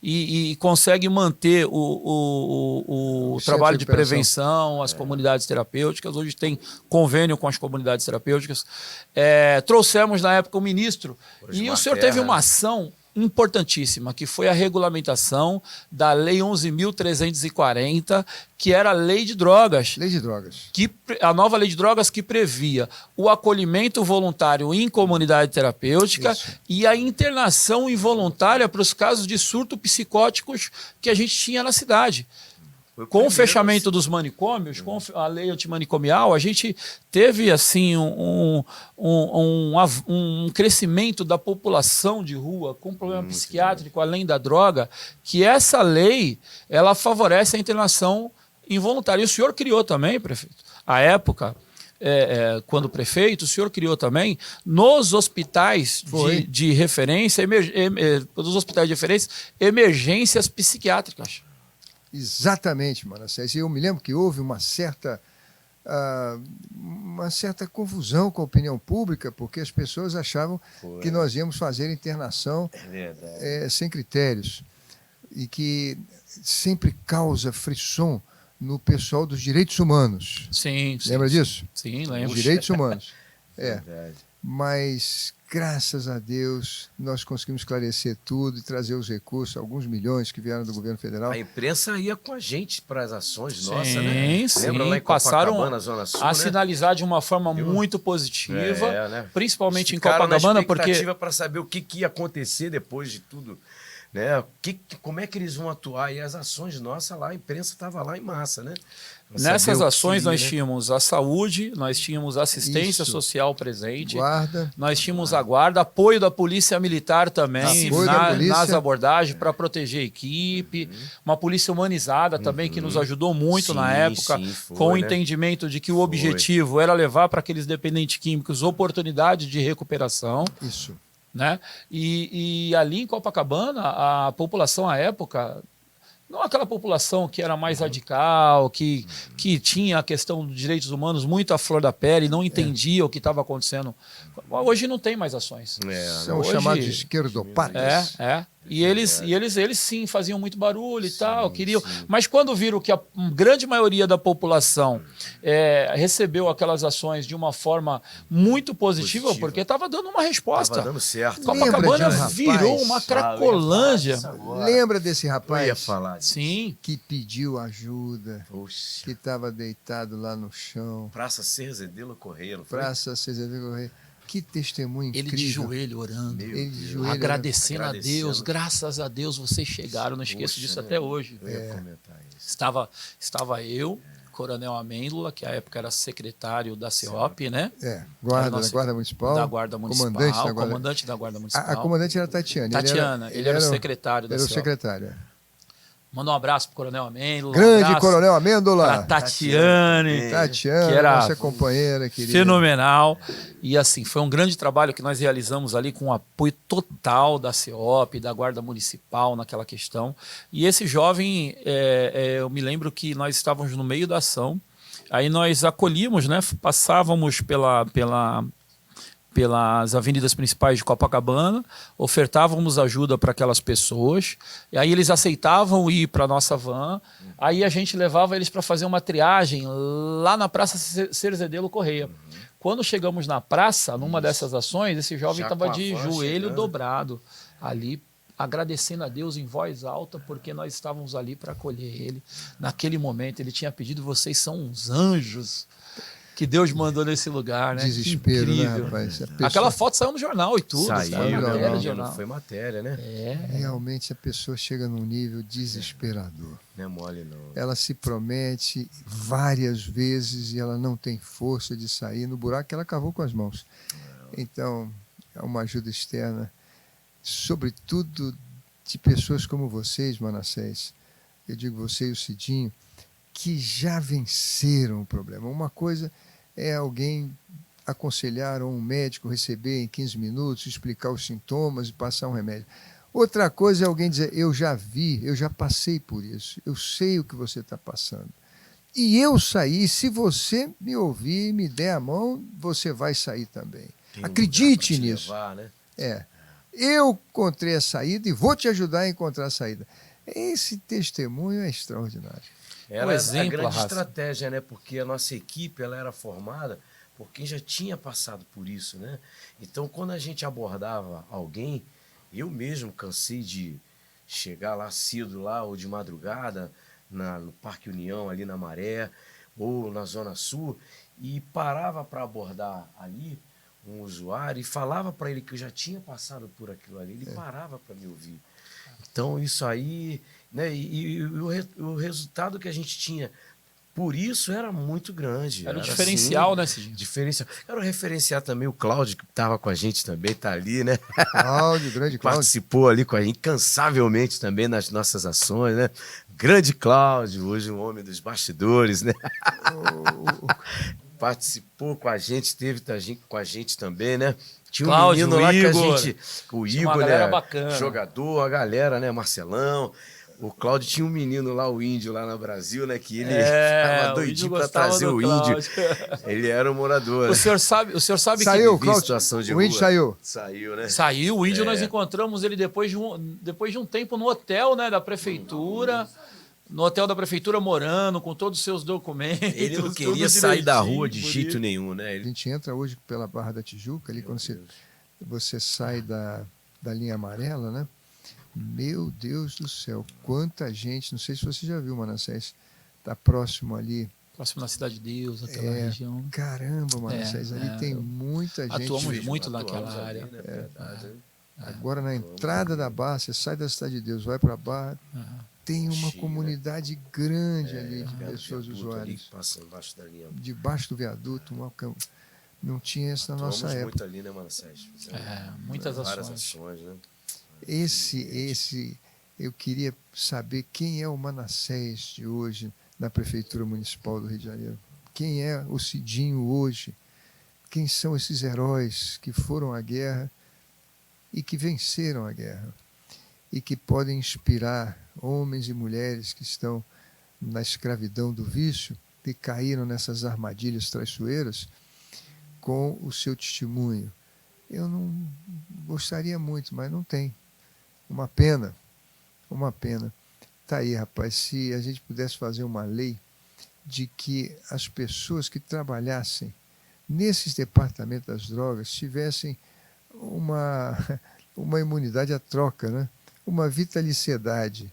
e consegue manter o trabalho de prevenção, as comunidades terapêuticas. Hoje tem convênio com as comunidades terapêuticas. Trouxemos, na época, o ministro, e o senhor teve uma ação importantíssima, que foi a regulamentação da Lei 11.340, que era a Lei de Drogas. Lei de drogas. A nova Lei de Drogas que previa o acolhimento voluntário em comunidade terapêutica e a internação involuntária para os casos de surto psicóticos que a gente tinha na cidade. Com o fechamento dos manicômios, com a lei antimanicomial, a gente teve assim um crescimento da população de rua com problema psiquiátrico, além da droga, que essa lei ela favorece a internação involuntária. E o senhor criou também, prefeito, à época, quando prefeito, o senhor criou também nos hospitais de referência, nos hospitais de referência, emergências psiquiátricas. Exatamente, Manassés. Eu me lembro que houve uma certa confusão com a opinião pública, porque as pessoas achavam que nós íamos fazer internação sem critérios, e que sempre causa frisson no pessoal dos direitos humanos. Sim. Lembra disso? Sim, lembro. Direitos humanos. Verdade. Mas, graças a Deus, nós conseguimos esclarecer tudo e trazer os recursos, alguns milhões que vieram do governo federal. A imprensa ia com a gente para as ações nossas, sim, né? Sim, Lembra lá em passaram Copacabana, Zona Sul, a sinalizar de uma forma muito positiva, né? Principalmente em Ficaram Copacabana, na porque expectativa para saber o que ia acontecer depois de tudo. Né? Como é que eles vão atuar? E as ações nossas lá, a imprensa estava lá em massa, né? Nessas ações nós tínhamos a saúde, nós tínhamos a assistência social presente, nós tínhamos a guarda, apoio da polícia militar também nas abordagens para proteger a equipe, uma polícia humanizada também que nos ajudou muito na época, com o entendimento de que o objetivo era levar para aqueles dependentes químicos oportunidade de recuperação. Isso. Né? E ali em Copacabana, a população à época, não aquela população que era mais radical, que tinha a questão dos direitos humanos muito à flor da pele, não entendia o que estava acontecendo. Hoje não tem mais ações. São chamados de esquerdopatas. E eles sim faziam muito barulho e tal, queriam. Mas quando viram que a grande maioria da população recebeu aquelas ações de uma forma muito positiva, porque estava dando uma resposta. Estava dando certo. Copacabana virou uma cracolândia. Lembra desse rapaz? Eu ia falar disso. Sim. Que pediu ajuda, que estava deitado lá no chão. Praça Cerzedelo Correia, não foi? Praça Cerzedelo Correia. Que testemunho incrível. Ele de joelho orando, agradecendo a Deus. Graças a Deus vocês chegaram, não esqueço disso até hoje. Eu ia comentar isso. Estava eu, Coronel Amêndola, que à época era secretário da CEOP, né? Da Guarda Municipal. Da Guarda Municipal, comandante da Guarda Municipal. A comandante era Tatiana. Ele era o secretário da CEOP. Era o secretário. Manda um abraço pro Coronel Amêndola. Grande Coronel Amêndola. Pra Tatiane, que era nossa companheira querida. Fenomenal. E assim, foi um grande trabalho que nós realizamos ali com o apoio total da CEOP, da Guarda Municipal naquela questão. E esse jovem, eu me lembro que nós estávamos no meio da ação, aí nós acolhíamos, né? Passávamos pelas avenidas principais de Copacabana, ofertávamos ajuda para aquelas pessoas, e aí eles aceitavam ir para a nossa van, aí a gente levava eles para fazer uma triagem lá na Praça Cerzedelo Correia. Quando chegamos na praça, numa dessas ações, esse jovem estava de joelho dobrado, ali, agradecendo a Deus em voz alta, porque nós estávamos ali para acolher ele. Naquele momento, ele tinha pedido: vocês são uns anjos que Deus mandou nesse lugar, né? Desespero, né, rapaz? Aquela foto saiu no jornal e tudo. Não foi matéria, né? Realmente a pessoa chega num nível desesperador. Não é mole, não. Ela se promete várias vezes e ela não tem força de sair no buraco que ela cavou com as mãos. Então, é uma ajuda externa, sobretudo de pessoas como vocês, Manassés. Eu digo você e o Cidinho, que já venceram o problema. Uma coisa é alguém aconselhar ou um médico receber em 15 minutos, explicar os sintomas e passar um remédio. Outra coisa é alguém dizer: eu já vi, eu já passei por isso, eu sei o que você está passando. E eu saí, se você me ouvir, me der a mão, você vai sair também. Tem um Acredite lugar pra te nisso. levar, né? Eu encontrei a saída e vou te ajudar a encontrar a saída. Esse testemunho é extraordinário. Era exemplo, a grande Arraça. estratégia, né? Porque a nossa equipe ela era formada por quem já tinha passado por isso, né? Então, quando a gente abordava alguém, eu mesmo cansei de chegar lá cedo lá ou de madrugada no Parque União ali na Maré ou na Zona Sul e parava para abordar ali um usuário e falava para ele que eu já tinha passado por aquilo ali, ele parava para me ouvir. Então isso aí, né? E o resultado que a gente tinha por isso era muito grande. Era um diferencial, né, Cidinho? Diferencial. Quero referenciar também o Cláudio, que estava com a gente também, tá ali, né? Cláudio, grande Cláudio. Participou ali com a gente incansavelmente também nas nossas ações, né? Grande Cláudio, hoje um homem dos bastidores, né? Participou com a gente, esteve com a gente também, né? Tinha um Cláudio, menino lá Igor, que a gente... O tinha uma Igor, galera né? bacana. Jogador, a galera, né? Marcelão. O Cláudio tinha um menino lá, o Índio, lá no Brasil, né? Que ele tava doidinho para trazer o Índio. Ele era um morador. O senhor sabe Saiu, que... Cláudio. Situação de O Índio rua. saiu. Saiu, né? Saiu, o Índio nós encontramos ele depois de um tempo no hotel, né, da prefeitura. No hotel da prefeitura morando, com todos os seus documentos. Ele não tudo queria sair da rua de direitinho, jeito bonito. nenhum, né? A Ele... gente entra hoje pela Barra da Tijuca, ali quando você sai da linha amarela, né? Meu Deus do céu, quanta gente, não sei se você já viu, Manassés, está próximo ali. Próximo da Cidade de Deus, aquela região. Caramba, Manassés, ali tem muita gente. Atuamos muito naquela ali, área. né? Verdade, né? Agora na entrada da Barra, você sai da Cidade de Deus, vai para a Barra, tem uma Cheio, comunidade grande ali de Perto do pessoas viaduto ali usuárias. que passa embaixo da linha. Debaixo do viaduto, não tinha isso na nossa Atuamos época. muito ali, né, Mano Sérgio? Muitas Várias ações. ações, né? Eu queria saber quem é o Manassés de hoje na Prefeitura Municipal do Rio de Janeiro. Quem é o Cidinho hoje? Quem são esses heróis que foram à guerra e que venceram a guerra? E que podem inspirar homens e mulheres que estão na escravidão do vício e caíram nessas armadilhas traiçoeiras com o seu testemunho. Eu não gostaria muito, mas não tem. Uma pena. Tá aí, rapaz, se a gente pudesse fazer uma lei de que as pessoas que trabalhassem nesses departamentos das drogas tivessem uma imunidade à troca, né? Uma vitaliciedade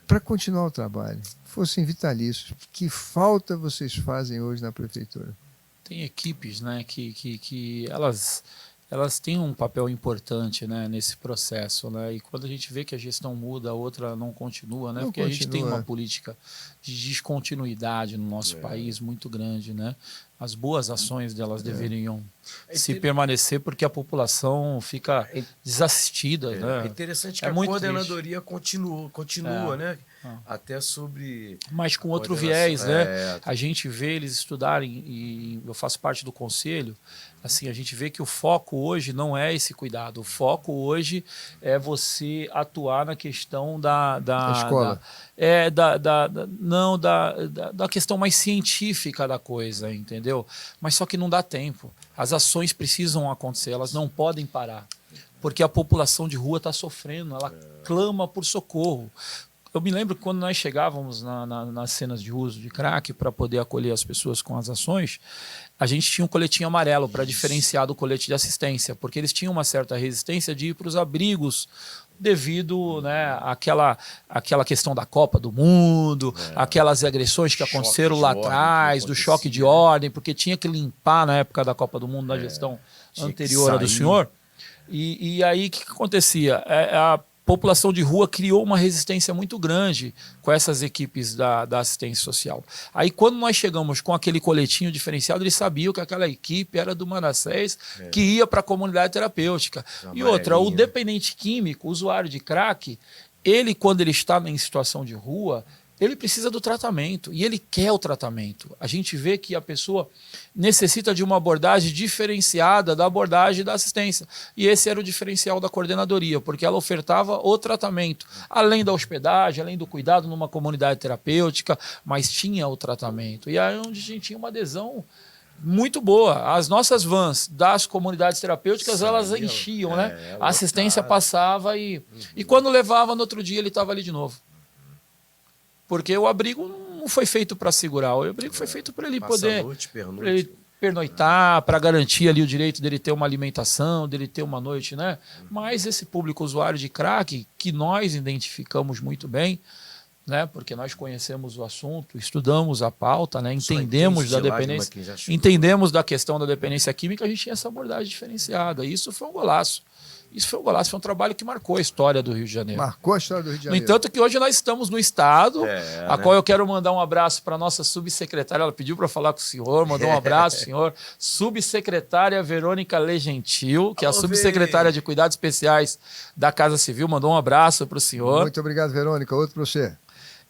para continuar o trabalho, fossem vitalícios. Que falta vocês fazem hoje na prefeitura? Tem equipes, né, que elas têm um papel importante, né, nesse processo, né, e quando a gente vê que a gestão muda, a outra não continua, né, porque a gente tem uma política de descontinuidade no nosso país muito grande, né, as boas ações delas deveriam se permanecer porque a população fica desassistida, né. É interessante que a muito coordenadoria continua, né, até sobre... Mas com outro viés, né, a gente vê eles estudarem, e eu faço parte do conselho, assim, a gente vê que o foco hoje não é esse cuidado. O foco hoje é você atuar na questão da escola. Da questão mais científica da coisa, entendeu? Mas só que não dá tempo. As ações precisam acontecer, elas não podem parar. Porque a população de rua está sofrendo, ela clama por socorro. Eu me lembro que quando nós chegávamos nas cenas de uso de crack para poder acolher as pessoas com as ações, a gente tinha um coletinho amarelo para diferenciar do colete de assistência, porque eles tinham uma certa resistência de ir para os abrigos devido, né, àquela questão da Copa do Mundo, aquelas agressões que aconteceram lá atrás, do choque de ordem, porque tinha que limpar na época da Copa do Mundo, na gestão anterior à do senhor. E aí o que acontecia? A população de rua criou uma resistência muito grande com essas equipes da assistência social. Aí quando nós chegamos com aquele coletinho diferenciado, eles sabiam que aquela equipe era do Manassés, que ia para a comunidade terapêutica. E outra, o dependente químico, o usuário de crack, ele quando ele está em situação de rua, ele precisa do tratamento e ele quer o tratamento. A gente vê que a pessoa necessita de uma abordagem diferenciada da abordagem da assistência. E esse era o diferencial da coordenadoria, porque ela ofertava o tratamento, além da hospedagem, além do cuidado numa comunidade terapêutica, mas tinha o tratamento. E aí onde a gente tinha uma adesão muito boa. As nossas vans das comunidades terapêuticas, elas enchiam, né? A assistência passava e quando levava no outro dia ele estava ali de novo. Porque o abrigo não foi feito para segurar, o abrigo foi feito para ele poder pernoitar, para garantir ali o direito dele ter uma alimentação, dele ter uma noite, né? Mas esse público usuário de crack, que nós identificamos muito bem, né? Porque nós conhecemos o assunto, estudamos a pauta, né? Entendemos da dependência, entendemos da questão da dependência química, a gente tinha essa abordagem diferenciada. E isso foi um golaço. Isso foi um golaço, foi um trabalho que marcou a história do Rio de Janeiro. Marcou a história do Rio de Janeiro. No entanto, que hoje nós estamos no Estado, qual eu quero mandar um abraço para a nossa subsecretária. Ela pediu para falar com o senhor, mandou um abraço, senhor. Subsecretária Verônica Legentil, que é a subsecretária de Cuidados Especiais da Casa Civil, mandou um abraço para o senhor. Muito obrigado, Verônica. Outro para você.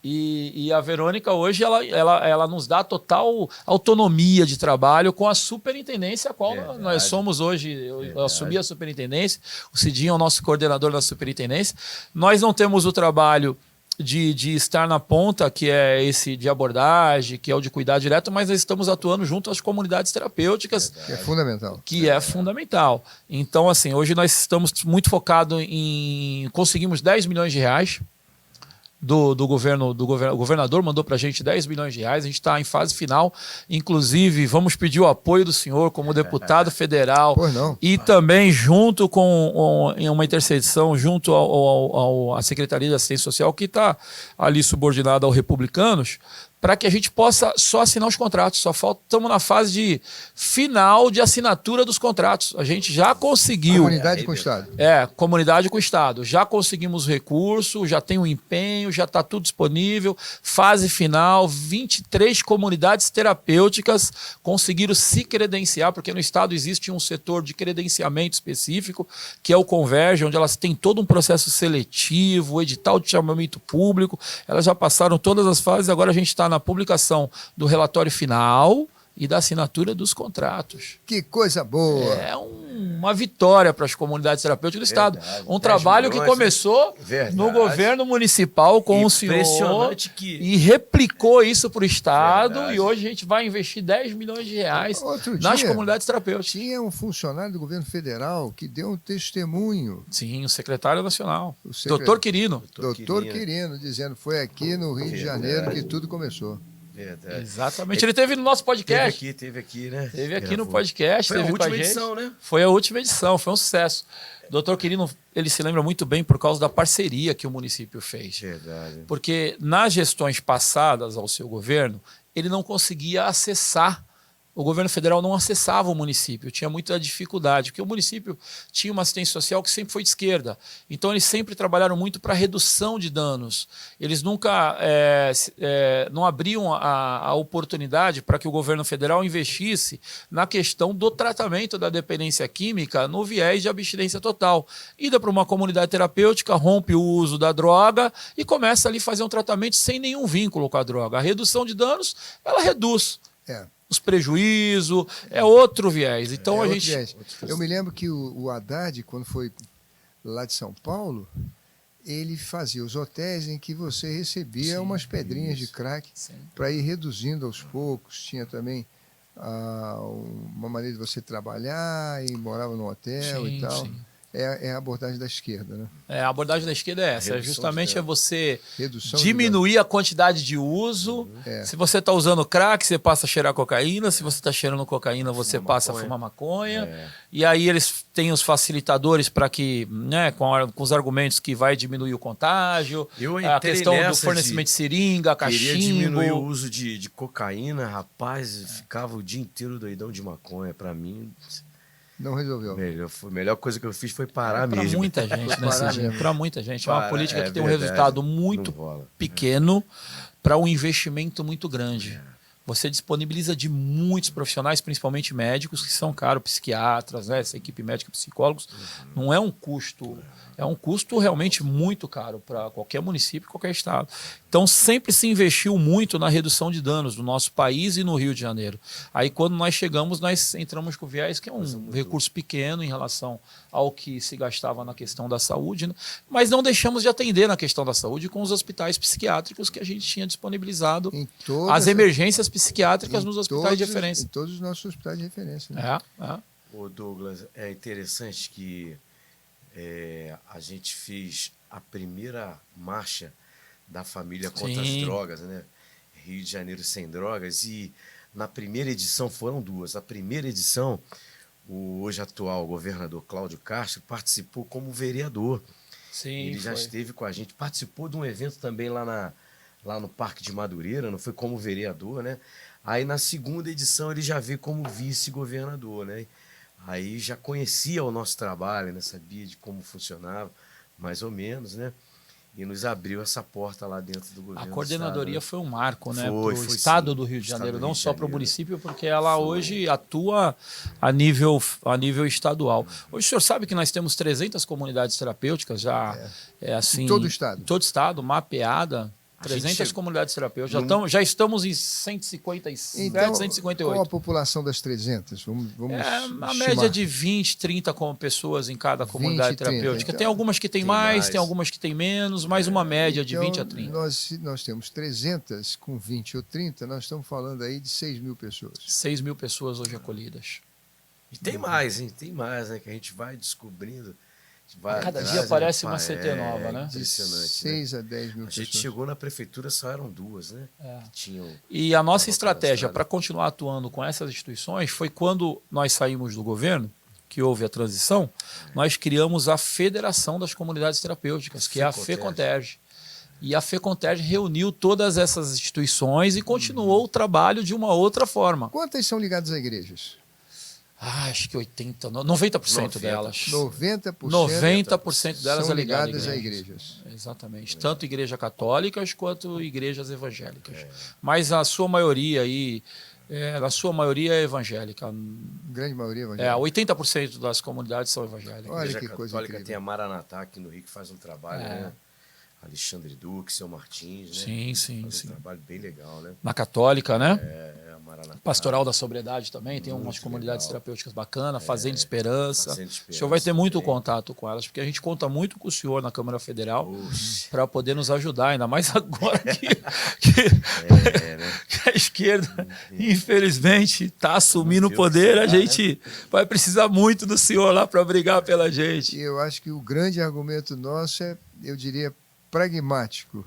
E a Verônica hoje ela nos dá total autonomia de trabalho com a superintendência a qual nós somos hoje. Eu assumi a superintendência, o Cidinho é o nosso coordenador da superintendência. Nós não temos o trabalho de estar na ponta, que é esse de abordagem, que é o de cuidar direto, mas nós estamos atuando junto às comunidades terapêuticas. Que é fundamental. Que é fundamental. Então, assim, hoje nós estamos muito focados em... Conseguimos 10 milhões de reais do governo, o governador mandou para a gente 10 milhões de reais, a gente está em fase final, inclusive vamos pedir o apoio do senhor como deputado federal e também junto com uma intercessão junto à Secretaria de Assistência Social, que está ali subordinada aos republicanos, para que a gente possa só assinar os contratos. Estamos na fase de final de assinatura dos contratos. A gente já conseguiu. Comunidade com o Estado. Comunidade com o Estado. Já conseguimos recurso, já tem o empenho, já está tudo disponível. Fase final, 23 comunidades terapêuticas conseguiram se credenciar, porque no Estado existe um setor de credenciamento específico, que é o Converge, onde elas têm todo um processo seletivo, edital de chamamento público. Elas já passaram todas as fases, agora a gente está na publicação do relatório final e da assinatura dos contratos. Que coisa boa! É uma vitória para as comunidades terapêuticas do Estado. Um trabalho que começou no governo municipal com o senhor e replicou isso para o Estado e hoje a gente vai investir 10 milhões de reais nas comunidades terapêuticas. Tinha um funcionário do governo federal que deu um testemunho. Sim, o secretário nacional, doutor Quirino. Doutor Quirino, dizendo foi aqui no Rio de Janeiro que tudo começou. Verdade. Exatamente. Ele teve no nosso podcast. Teve aqui, né? Teve aqui no podcast. Foi a última edição, né? Foi a última edição, foi um sucesso. O doutor Quirino, ele se lembra muito bem por causa da parceria que o município fez. Verdade. Porque nas gestões passadas ao seu governo, ele não conseguia acessar. O governo federal não acessava o município, tinha muita dificuldade, porque o município tinha uma assistência social que sempre foi de esquerda. Então, eles sempre trabalharam muito para redução de danos. Eles nunca não abriam a oportunidade para que o governo federal investisse na questão do tratamento da dependência química no viés de abstinência total. Ida para uma comunidade terapêutica, rompe o uso da droga e começa ali a fazer um tratamento sem nenhum vínculo com a droga. A redução de danos, ela reduz. Os prejuízos, é outro viés. Então Eu me lembro que o Haddad, quando foi lá de São Paulo, ele fazia os hotéis em que você recebia umas pedrinhas de crack para ir reduzindo aos poucos. Tinha também uma maneira de você trabalhar e morava num hotel e tal. É a abordagem da esquerda, né? A abordagem da esquerda é essa. Justamente é você diminuir a quantidade de uso. Se você está usando crack, você passa a cheirar cocaína. Se você está cheirando cocaína, você passa a fumar maconha. E aí eles têm os facilitadores para que, né, com os argumentos que vai diminuir o contágio. A questão do fornecimento de seringa, cachimbo. Queria diminuir o uso de cocaína, rapaz. Ficava o dia inteiro doidão de maconha. Para mim... Não resolveu. A melhor coisa que eu fiz foi parar mesmo. Para muita gente, né? Para muita gente. É uma política que tem um resultado muito pequeno para um investimento muito grande. você disponibiliza de muitos profissionais, principalmente médicos, que são caros, psiquiatras, né? Essa equipe médica, psicólogos, não é um custo, é um custo realmente muito caro para qualquer município, qualquer estado. Então, sempre se investiu muito na redução de danos do nosso país e no Rio de Janeiro. Aí, quando nós chegamos, nós entramos com o viés, que é um recurso pequeno em relação ao que se gastava na questão da saúde, né? Mas não deixamos de atender na questão da saúde com os hospitais psiquiátricos que a gente tinha disponibilizado, as emergências psiquiátricas nos hospitais de referência. Em todos os nossos hospitais de referência. Né? Ô Douglas, é interessante que a gente fez a primeira marcha da família contra as drogas, né? Rio de Janeiro sem drogas, e na primeira edição foram duas. A primeira edição, o hoje atual governador Cláudio Castro participou como vereador. Sim, ele já esteve com a gente, participou de um evento também lá no Parque de Madureira, não foi como vereador, né? Aí na segunda edição ele já veio como vice-governador, né? Aí já conhecia o nosso trabalho, né? Sabia de como funcionava, mais ou menos, né? E nos abriu essa porta lá dentro do governo. A coordenadoria do estado, né? foi um marco, né? Para o Foi, estado sim. do Rio de Janeiro, Estado do não Rio de só para o Janeiro. município, porque ela hoje atua a nível estadual. Hoje o senhor sabe que nós temos 300 comunidades terapêuticas já, assim, em todo o estado. Em todo o estado, mapeada. 300 comunidades terapêuticas. Já estamos em 157, Então, 158. qual a população das 300? Vamos a estimar. média de 20, 30 pessoas em cada comunidade 20, 30. terapêutica. Então, tem algumas que tem mais, tem algumas que tem menos, mas uma média de 20 a 30. Nós temos 300 com 20 ou 30, nós estamos falando aí de 6 mil pessoas. 6 mil pessoas hoje acolhidas. E tem mais, hein? Tem mais, né? Que a gente vai descobrindo. Cada dia aparece uma CT nova, né? Impressionante. 6 a 10 mil A gente pessoas. chegou na prefeitura, só eram duas, né? Que tinham, E a nossa estavam estratégia cadastradas. para continuar atuando com essas instituições foi quando nós saímos do governo, que houve a transição, nós criamos a Federação das Comunidades Terapêuticas, que é a FECONTERG. E a FECONTERG reuniu todas essas instituições e continuou o trabalho de uma outra forma. Quantas são ligadas a igrejas? Acho que 90% delas. 90%, 90% delas são é ligado ligadas à a igreja. igrejas. Exatamente. Tanto igrejas católicas quanto igrejas evangélicas. Mas a sua maioria aí, é evangélica. Grande maioria evangélica. 80% das comunidades são evangélicas. Olha A Igreja que coisa Católica incrível. tem a Maranatá aqui no Rio, que faz um trabalho, né? Alexandre Duque, seu Martins, né? Sim. Faz um trabalho bem legal, né? Na católica, né? A Maranatá. Pastoral da Sobriedade também, tem umas Muito comunidades legal. terapêuticas bacanas, Fazenda Esperança. Fazenda O senhor vai ter muito também. contato com elas, porque a gente conta muito com o senhor na Câmara Federal Oxe. para poder nos ajudar, ainda mais agora né? que a esquerda, infelizmente, está assumindo o Não poder. viu A que será, gente vai precisar muito do senhor lá para brigar pela gente. E eu acho que o grande argumento nosso é, eu diria, pragmático.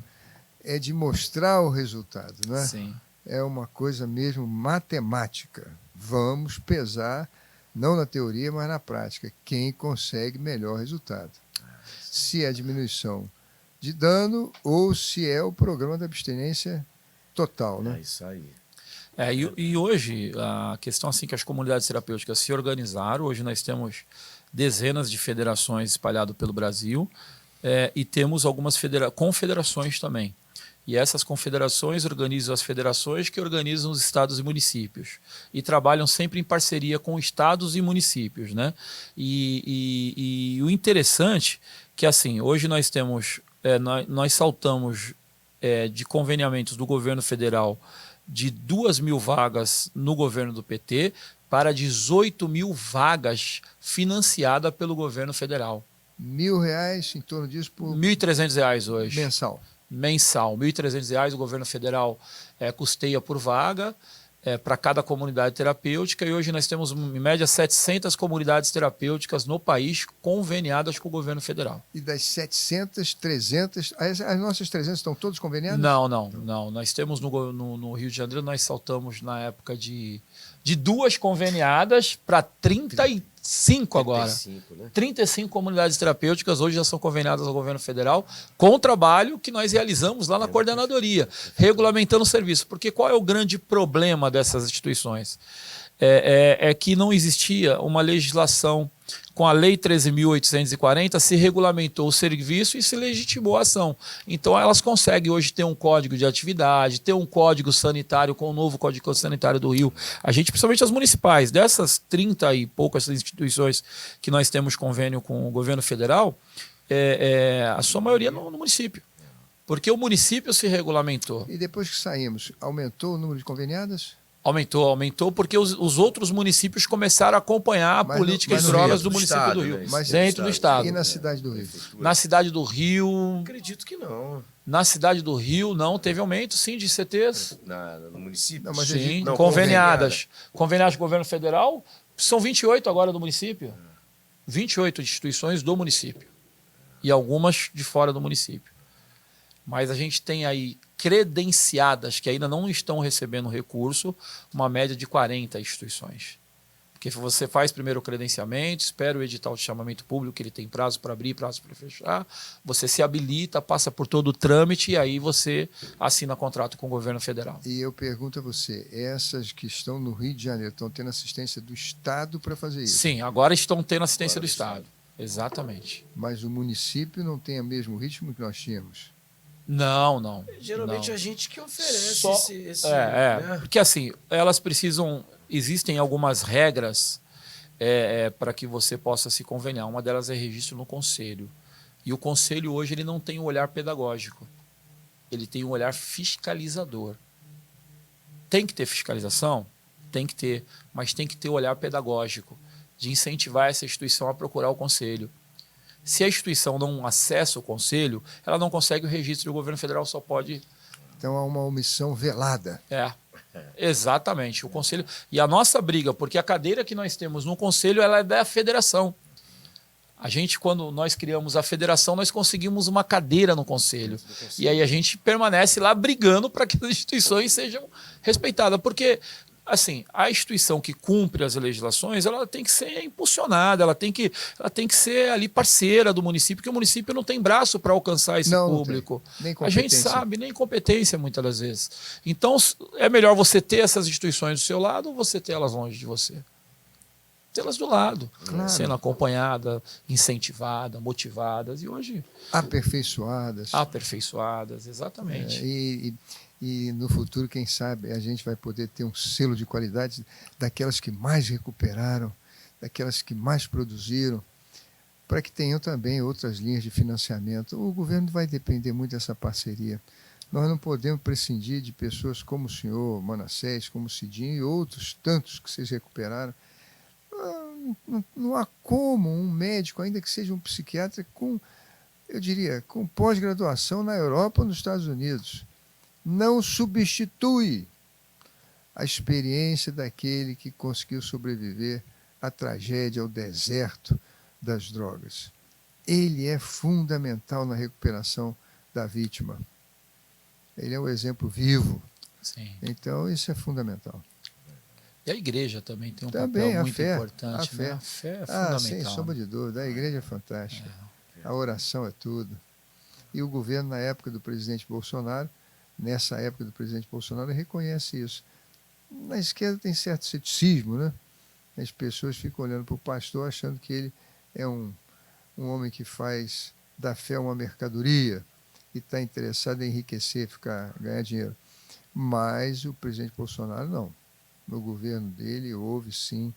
É de mostrar o resultado, não é? Sim. É uma coisa mesmo matemática. Vamos pesar, não na teoria, mas na prática, quem consegue melhor resultado. Se é a diminuição de dano ou se é o programa da abstinência total, né? É isso aí. E hoje, a questão assim que as comunidades terapêuticas se organizaram, hoje nós temos dezenas de federações espalhadas pelo Brasil e temos algumas confederações também. E essas confederações organizam as federações que organizam os estados e municípios. E trabalham sempre em parceria com estados e municípios, né? E o interessante que, assim, hoje nós temos, nós saltamos de conveniamentos do governo federal de 2.000 vagas no governo do PT para 18.000 vagas financiadas pelo governo federal. R$ 1.000, em torno disso, por R$ 1.300 hoje. mensal. R$ 1.300 o governo federal custeia por vaga para cada comunidade terapêutica, e hoje nós temos, em média, 700 comunidades terapêuticas no país conveniadas com o governo federal. E das 700, 300... As nossas 300 estão todas conveniadas? Não. Nós temos no Rio de Janeiro, nós saltamos na época de 2 conveniadas para 35 agora. 35, né? 35 comunidades terapêuticas hoje já são conveniadas ao governo federal com o trabalho que nós realizamos lá na coordenadoria, regulamentando o serviço. Porque qual é o grande problema dessas instituições? É que não existia uma legislação com a Lei 13.840, se regulamentou o serviço e se legitimou a ação. Então, elas conseguem hoje ter um código de atividade, ter um código sanitário com o novo Código Sanitário do Rio. A gente, principalmente as municipais, dessas 30 e poucas instituições que nós temos convênio com o governo federal, a sua maioria no município. Porque o município se regulamentou. E depois que saímos, aumentou o número de conveniadas? Aumentou porque os outros municípios começaram a acompanhar a política de drogas do município do Rio, dentro do estado. E na cidade do Rio? Na cidade do Rio... Acredito que não. Na cidade do Rio, não, teve aumento, sim, de CTs. No município? Não, mas sim, não, conveniadas. Conveniadas com o governo federal, são 28 agora do município. 28 instituições do município. E algumas de fora do município. Mas a gente tem aí credenciadas que ainda não estão recebendo recurso, uma média de 40 instituições. Porque você faz primeiro o credenciamento, espera o edital de chamamento público, que ele tem prazo para abrir, prazo para fechar, você se habilita, passa por todo o trâmite e aí você assina contrato com o governo federal. E eu pergunto a você, essas que estão no Rio de Janeiro estão tendo assistência do Estado para fazer isso? Sim, agora estão tendo assistência do Estado. Exatamente. Mas o município não tem o mesmo ritmo que nós tínhamos? Não. Geralmente não. a gente que oferece Só, esse né? Porque assim, elas precisam, existem algumas regras para que você possa se conveniar. Uma delas é registro no conselho. E o conselho hoje ele não tem um olhar pedagógico. Ele tem um olhar fiscalizador. Tem que ter fiscalização? Tem que ter, mas tem que ter olhar pedagógico, de incentivar essa instituição a procurar o conselho. Se a instituição não acessa o conselho, ela não consegue o registro e o governo federal só pode... Então há uma omissão velada. Exatamente. O conselho... E a nossa briga, porque a cadeira que nós temos no conselho ela é da federação. A gente, quando nós criamos a federação, nós conseguimos uma cadeira no conselho. E aí a gente permanece lá brigando para que as instituições sejam respeitadas. Porque... assim, a instituição que cumpre as legislações, ela tem que ser impulsionada, ela tem que ser ali parceira do município, porque o município não tem braço para alcançar esse público. Nem a gente sabe, nem competência muitas das vezes. Então, é melhor você ter essas instituições do seu lado ou você ter elas longe de você? Tê-las do lado, sendo acompanhada, incentivada, motivadas e hoje... Aperfeiçoadas, exatamente. E no futuro, quem sabe, a gente vai poder ter um selo de qualidade daquelas que mais recuperaram, daquelas que mais produziram, para que tenham também outras linhas de financiamento. O governo vai depender muito dessa parceria. Nós não podemos prescindir de pessoas como o senhor Manassés, como o Cidinho e outros tantos que vocês recuperaram. Não há como um médico, ainda que seja um psiquiatra, com pós-graduação na Europa ou nos Estados Unidos, não substitui a experiência daquele que conseguiu sobreviver à tragédia, ao deserto das drogas. Ele é fundamental na recuperação da vítima. Ele é um exemplo vivo. Sim. Então, isso é fundamental. E a igreja também tem um papel muito importante. A fé. A fé é fundamental. Sem sombra de dúvida. A igreja é fantástica. A oração é tudo. E o governo, na época do presidente Bolsonaro, nessa época do presidente Bolsonaro, reconhece isso. Na esquerda tem certo ceticismo, né? As pessoas ficam olhando para o pastor achando que ele é um homem que faz da fé uma mercadoria e está interessado em enriquecer, ganhar dinheiro. Mas o presidente Bolsonaro não. No governo dele houve sim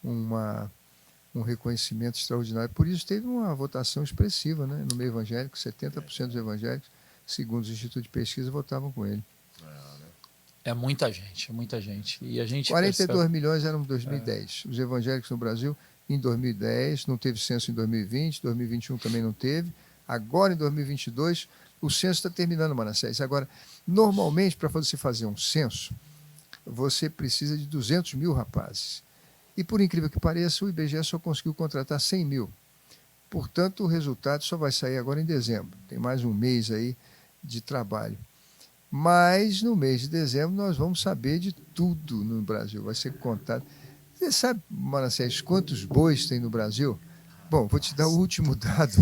um reconhecimento extraordinário. Por isso teve uma votação expressiva, né? No meio evangélico, 70% dos evangélicos, segundo os institutos de pesquisa, votavam com ele. É muita gente. E a gente 42 milhões eram em 2010. Os evangélicos no Brasil, em 2010, não teve censo em 2020, 2021 também não teve. Agora, em 2022, o censo está terminando, Manassés. Agora, normalmente, para você fazer um censo, você precisa de 200 mil rapazes. E, por incrível que pareça, o IBGE só conseguiu contratar 100 mil. Portanto, o resultado só vai sair agora em dezembro. Tem mais um mês aí de trabalho. Mas, no mês de dezembro, nós vamos saber de tudo no Brasil. Vai ser contado. Você sabe, Manassés, quantos bois tem no Brasil? Bom, vou te dar o último dado.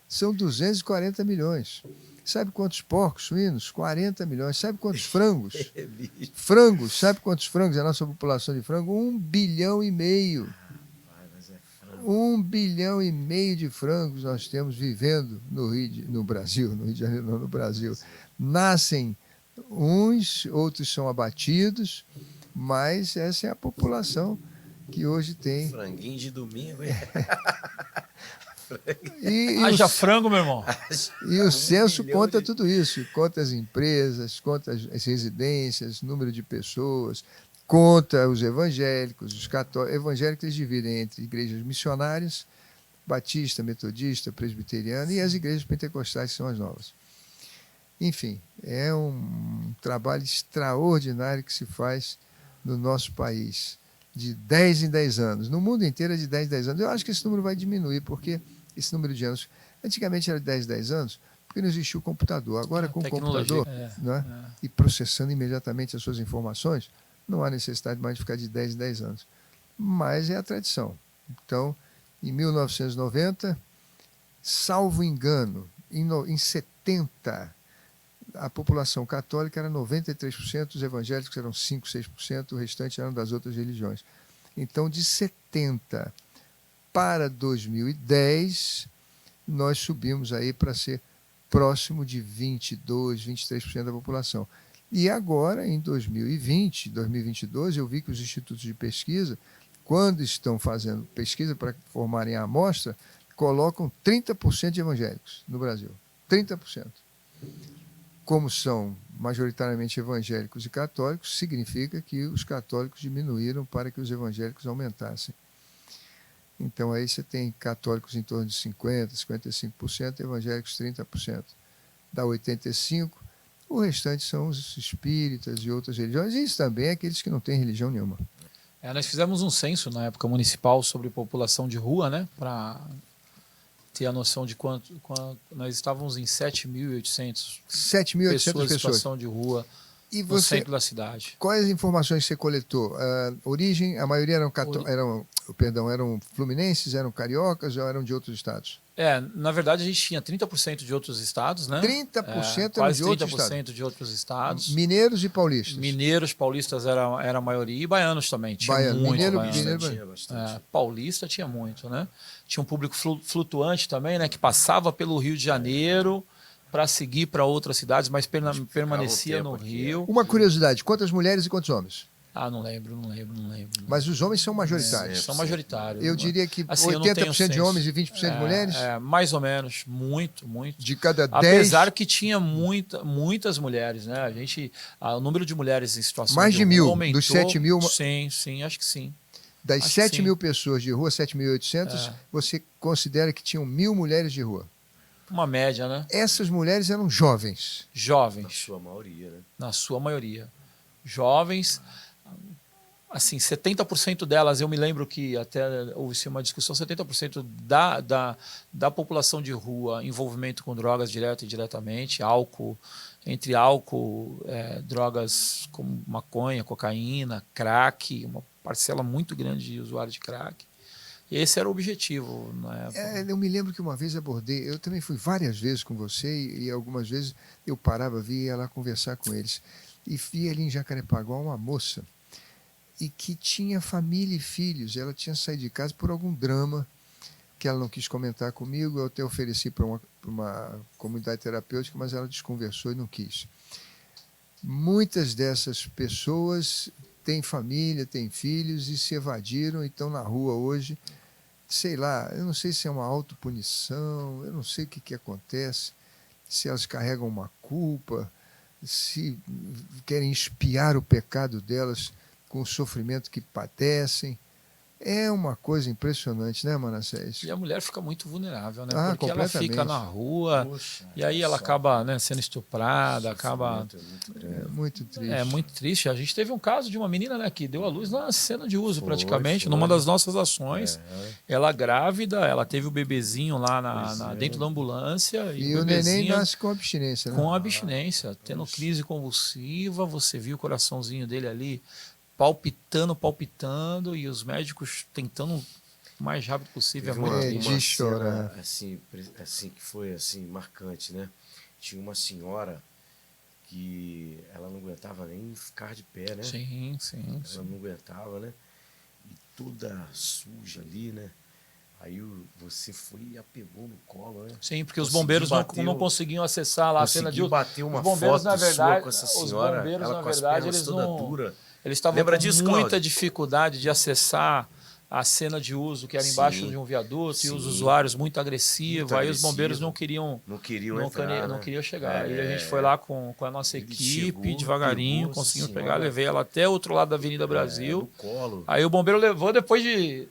São 240 milhões. Sabe quantos porcos, suínos? 40 milhões. Sabe quantos frangos? Frangos. Sabe quantos frangos é a nossa população de frango? 1,5 bilhão. 1,5 bilhão de frangos nós temos vivendo no Brasil, no Rio de Janeiro, não, no Brasil. Nascem uns, outros são abatidos, mas essa é a população que hoje tem. Franguinho de domingo, hein? Haja frango, meu irmão. E o censo bilhão conta de- tudo isso, conta as empresas, conta as residências, número de pessoas, conta os evangélicos, os católicos. Evangélicos eles dividem entre igrejas missionárias, batista, metodista, presbiteriana, e as igrejas pentecostais, que são as novas. Enfim, é um trabalho extraordinário que se faz no nosso país, de 10 em 10 anos. No mundo inteiro é de 10 em 10 anos. Eu acho que esse número vai diminuir, porque esse número de anos, antigamente era de 10 em 10 anos, porque não existia o computador. Agora, com o Tecnologia. computador, né, e processando imediatamente as suas informações, não há necessidade mais de ficar de 10 em 10 anos. Mas é a tradição. Então, em 1990, salvo engano, em 70, a população católica era 93%, os evangélicos eram 5, 6%, o restante eram das outras religiões. Então, de 70 para 2010, nós subimos aí para ser próximo de 22, 23% da população. E agora, em 2020, 2022, eu vi que os institutos de pesquisa, quando estão fazendo pesquisa para formarem a amostra, colocam 30% de evangélicos no Brasil. 30%. Como são majoritariamente evangélicos e católicos, significa que os católicos diminuíram para que os evangélicos aumentassem. Então, aí você tem católicos em torno de 50%, 55%, evangélicos 30%. Dá 85%. O restante são os espíritas e outras religiões, e isso também é aqueles que não têm religião nenhuma. Nós fizemos um censo na época municipal sobre população de rua, né? Para ter a noção de quanto nós estávamos em 7.800 7.800 pessoas em pessoas. situação de rua E no você, centro da cidade. quais informações você coletou? Origem, a maioria eram fluminenses, eram cariocas ou eram de outros estados? Na verdade, a gente tinha 30% de outros estados, né? 30% eram quase de outros 30% estados. de outros estados. Mineiros e paulistas. Mineiros, paulistas era a maioria, e baianos também. Tinha Baiano, muito mineiro, baiano. mineiro, Tinha bastante. Paulista tinha muito, né? Tinha um público flutuante também, né? Que passava pelo Rio de Janeiro para seguir para outras cidades, mas permanecia no tempo aqui, Rio. Uma curiosidade, quantas mulheres e quantos homens? Não lembro. Mas os homens são majoritários. São majoritários. Eu diria que Assim, eu não tenho 80% de senso. homens e 20% de mulheres? Mais ou menos. Muito. De cada 10... Apesar que tinha muitas mulheres, né? O número de mulheres em situação Mais de 1.000, aumentou. dos 7.000... Sim, acho que sim. Das Acho 7.000 pessoas de rua, 7.800, você considera que tinham 1.000 mulheres de rua. Uma média, né? Essas mulheres eram jovens. Na Jovens, sua maioria, né? na sua maioria. Jovens, assim, 70% delas, eu me lembro que até houve uma discussão, 70% da população de rua, envolvimento com drogas direto e indiretamente, entre álcool, drogas como maconha, cocaína, crack, uma parcela muito grande de usuários de crack. E esse era o objetivo na época. Eu me lembro que uma vez abordei, eu também fui várias vezes com você e algumas vezes eu parava, ia lá conversar com eles. E vi ali em Jacarepaguá uma moça e que tinha família e filhos. Ela tinha saído de casa por algum drama que ela não quis comentar comigo. Eu até ofereci para uma comunidade terapêutica, mas ela desconversou e não quis. Muitas dessas pessoas têm família, têm filhos e se evadiram e estão na rua hoje. Sei lá, eu não sei se é uma autopunição, eu não sei o que acontece, se elas carregam uma culpa, se querem expiar o pecado delas com o sofrimento que padecem. É uma coisa impressionante, né, Manassés? E a mulher fica muito vulnerável, né? Ah, porque ela fica na rua, Poxa, e aí ela só. acaba, né, sendo estuprada, acaba... Muito grande. É muito triste. É muito triste. A gente teve um caso de uma menina, né, que deu à luz na cena de uso, Foi, praticamente, foi. numa das nossas ações. É. Ela grávida, ela teve o bebezinho lá Pois é. dentro da ambulância. E o o neném bebezinho nasce com abstinência, né? com abstinência, tendo crise convulsiva. Você viu o coraçãozinho dele ali palpitando, e os médicos tentando o mais rápido possível. Teve É muito É, triste. de chorar. Assim, que foi assim, marcante, né? Tinha uma senhora que ela não aguentava nem ficar de pé, né? Sim. Ela não aguentava, né? E toda suja ali, né? Aí você foi e a pegou no colo, né? Sim, porque os Consegui bombeiros bater não conseguiam acessar lá a cena de uso. bater uma Os bombeiros, foto na verdade, sua com essa senhora, os bombeiros, ela na com as verdade, pernas eles toda não... dura. Eles estavam Lembra com disso, muita Cláudio? dificuldade de acessar a cena de uso, que era embaixo Sim, de um viaduto, e os sim. usuários muito agressivos. Muito Aí os bombeiros agressivo. não queriam entrar, né? queriam chegar. Aí a gente É. foi lá com a nossa Ele equipe, chegou, devagarinho, pegou essa conseguimos senhora. pegar, levei ela até o outro lado da Avenida No Brasil. colo. Aí o bombeiro levou, depois de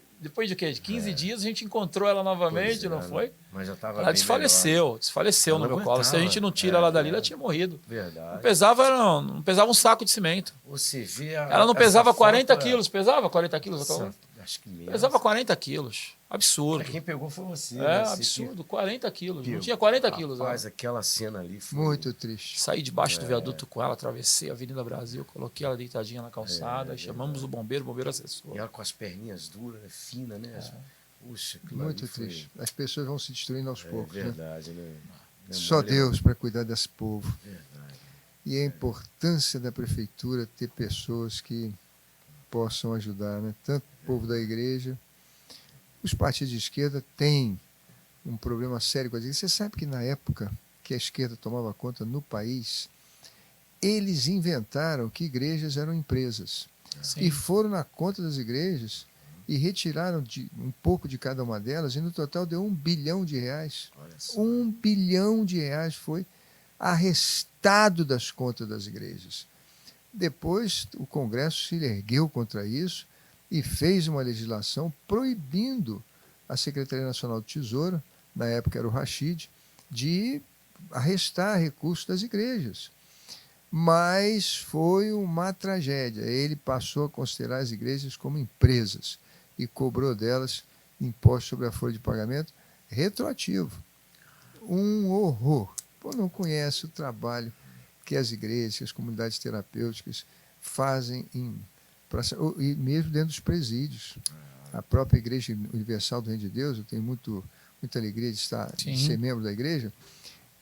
quê? De 15 dias a gente encontrou ela novamente, Pois é, não né? foi? Mas já tava Ela bem melhor. desfaleceu Ela no meu não colo. Se a gente não tira ela dali, ela tinha morrido. Verdade. Não pesava um saco de cimento. Você vê Ela não essa pesava foto, 40 quilos. Pesava 40 quilos? Acho que menos. Pesava 40 quilos. Absurdo. Quem pegou foi você. É, né? Você absurdo. 40 quilos. Não pegou. tinha 40 quilos. Rapaz, Ó. aquela cena ali foi... Muito triste. Saí debaixo do viaduto com ela, atravessei a Avenida Brasil, coloquei ela deitadinha na calçada, aí chamamos o bombeiro acessou. E ela com as perninhas duras, né? Finas, né? Puxa, aquilo Muito ali foi... triste. As pessoas vão se destruindo aos poucos. Né? verdade, né? Só Deus para cuidar desse povo. Verdade. E a importância da prefeitura ter pessoas que possam ajudar, né? Tanto o povo da igreja. Os partidos de esquerda têm um problema sério com a igreja. Você sabe que na época que a esquerda tomava conta no país, eles inventaram que igrejas eram empresas. Sim. E foram na conta das igrejas e retiraram um pouco de cada uma delas, e no total deu R$1 bilhão. Olha só. R$1 bilhão foi arrestado das contas das igrejas. Depois o Congresso se ergueu contra isso e fez uma legislação proibindo a Secretaria Nacional do Tesouro, na época era o Rachid, de arrestar recursos das igrejas. Mas foi uma tragédia. Ele passou a considerar as igrejas como empresas e cobrou delas imposto sobre a folha de pagamento retroativo. Um horror. Pô, não conhece o trabalho que as igrejas, que as comunidades terapêuticas fazem e mesmo dentro dos presídios. A própria Igreja Universal do Reino de Deus, eu tenho muita alegria de ser membro da igreja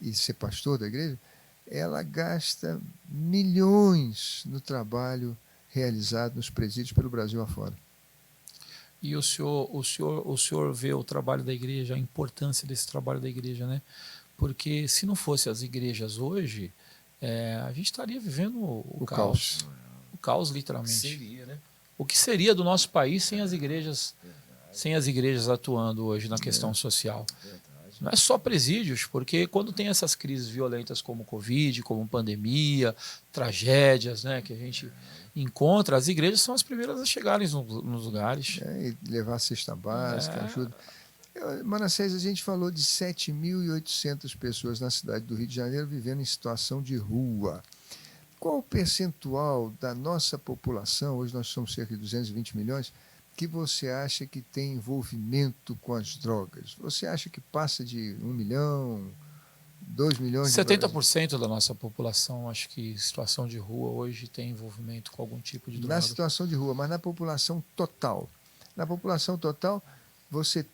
e ser pastor da igreja, ela gasta milhões no trabalho realizado nos presídios pelo Brasil afora. E o senhor vê o trabalho da igreja, a importância desse trabalho da igreja, né? Porque se não fosse as igrejas hoje, a gente estaria vivendo o caos. O caos, literalmente. Seria, né? O que seria do nosso país sem as igrejas atuando hoje na questão social? Não é só presídios, porque quando tem essas crises violentas como Covid, como pandemia, tragédias, né, que a gente encontra, as igrejas são as primeiras a chegarem nos lugares. E levar a cesta básica, ajuda. Manassés, a gente falou de 7.800 pessoas na cidade do Rio de Janeiro vivendo em situação de rua. Qual o percentual da nossa população, hoje nós somos cerca de 220 milhões, que você acha que tem envolvimento com as drogas? Você acha que passa de 1 milhão, 2 milhões? 70% da nossa população, acho que em situação de rua hoje tem envolvimento com algum tipo de droga. Na situação de rua, mas na população total. Na população total, você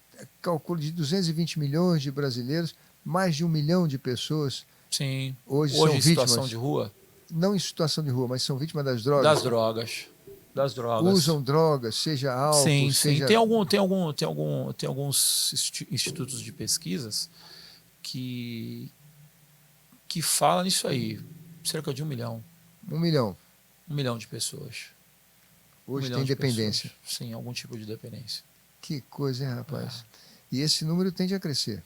calcula de 220 milhões de brasileiros, mais de 1 milhão de pessoas Sim. hoje são em vítimas. Situação de rua? Não em situação de rua, mas são vítimas das drogas. Das drogas. Usam drogas, seja álcool, sim, seja... Tem alguns institutos de pesquisas que falam nisso aí. Cerca de 1 milhão. 1 milhão. 1 milhão de pessoas. Hoje tem dependência. Pessoas. Sim, algum tipo de dependência. Que coisa, hein, rapaz? E esse número tende a crescer.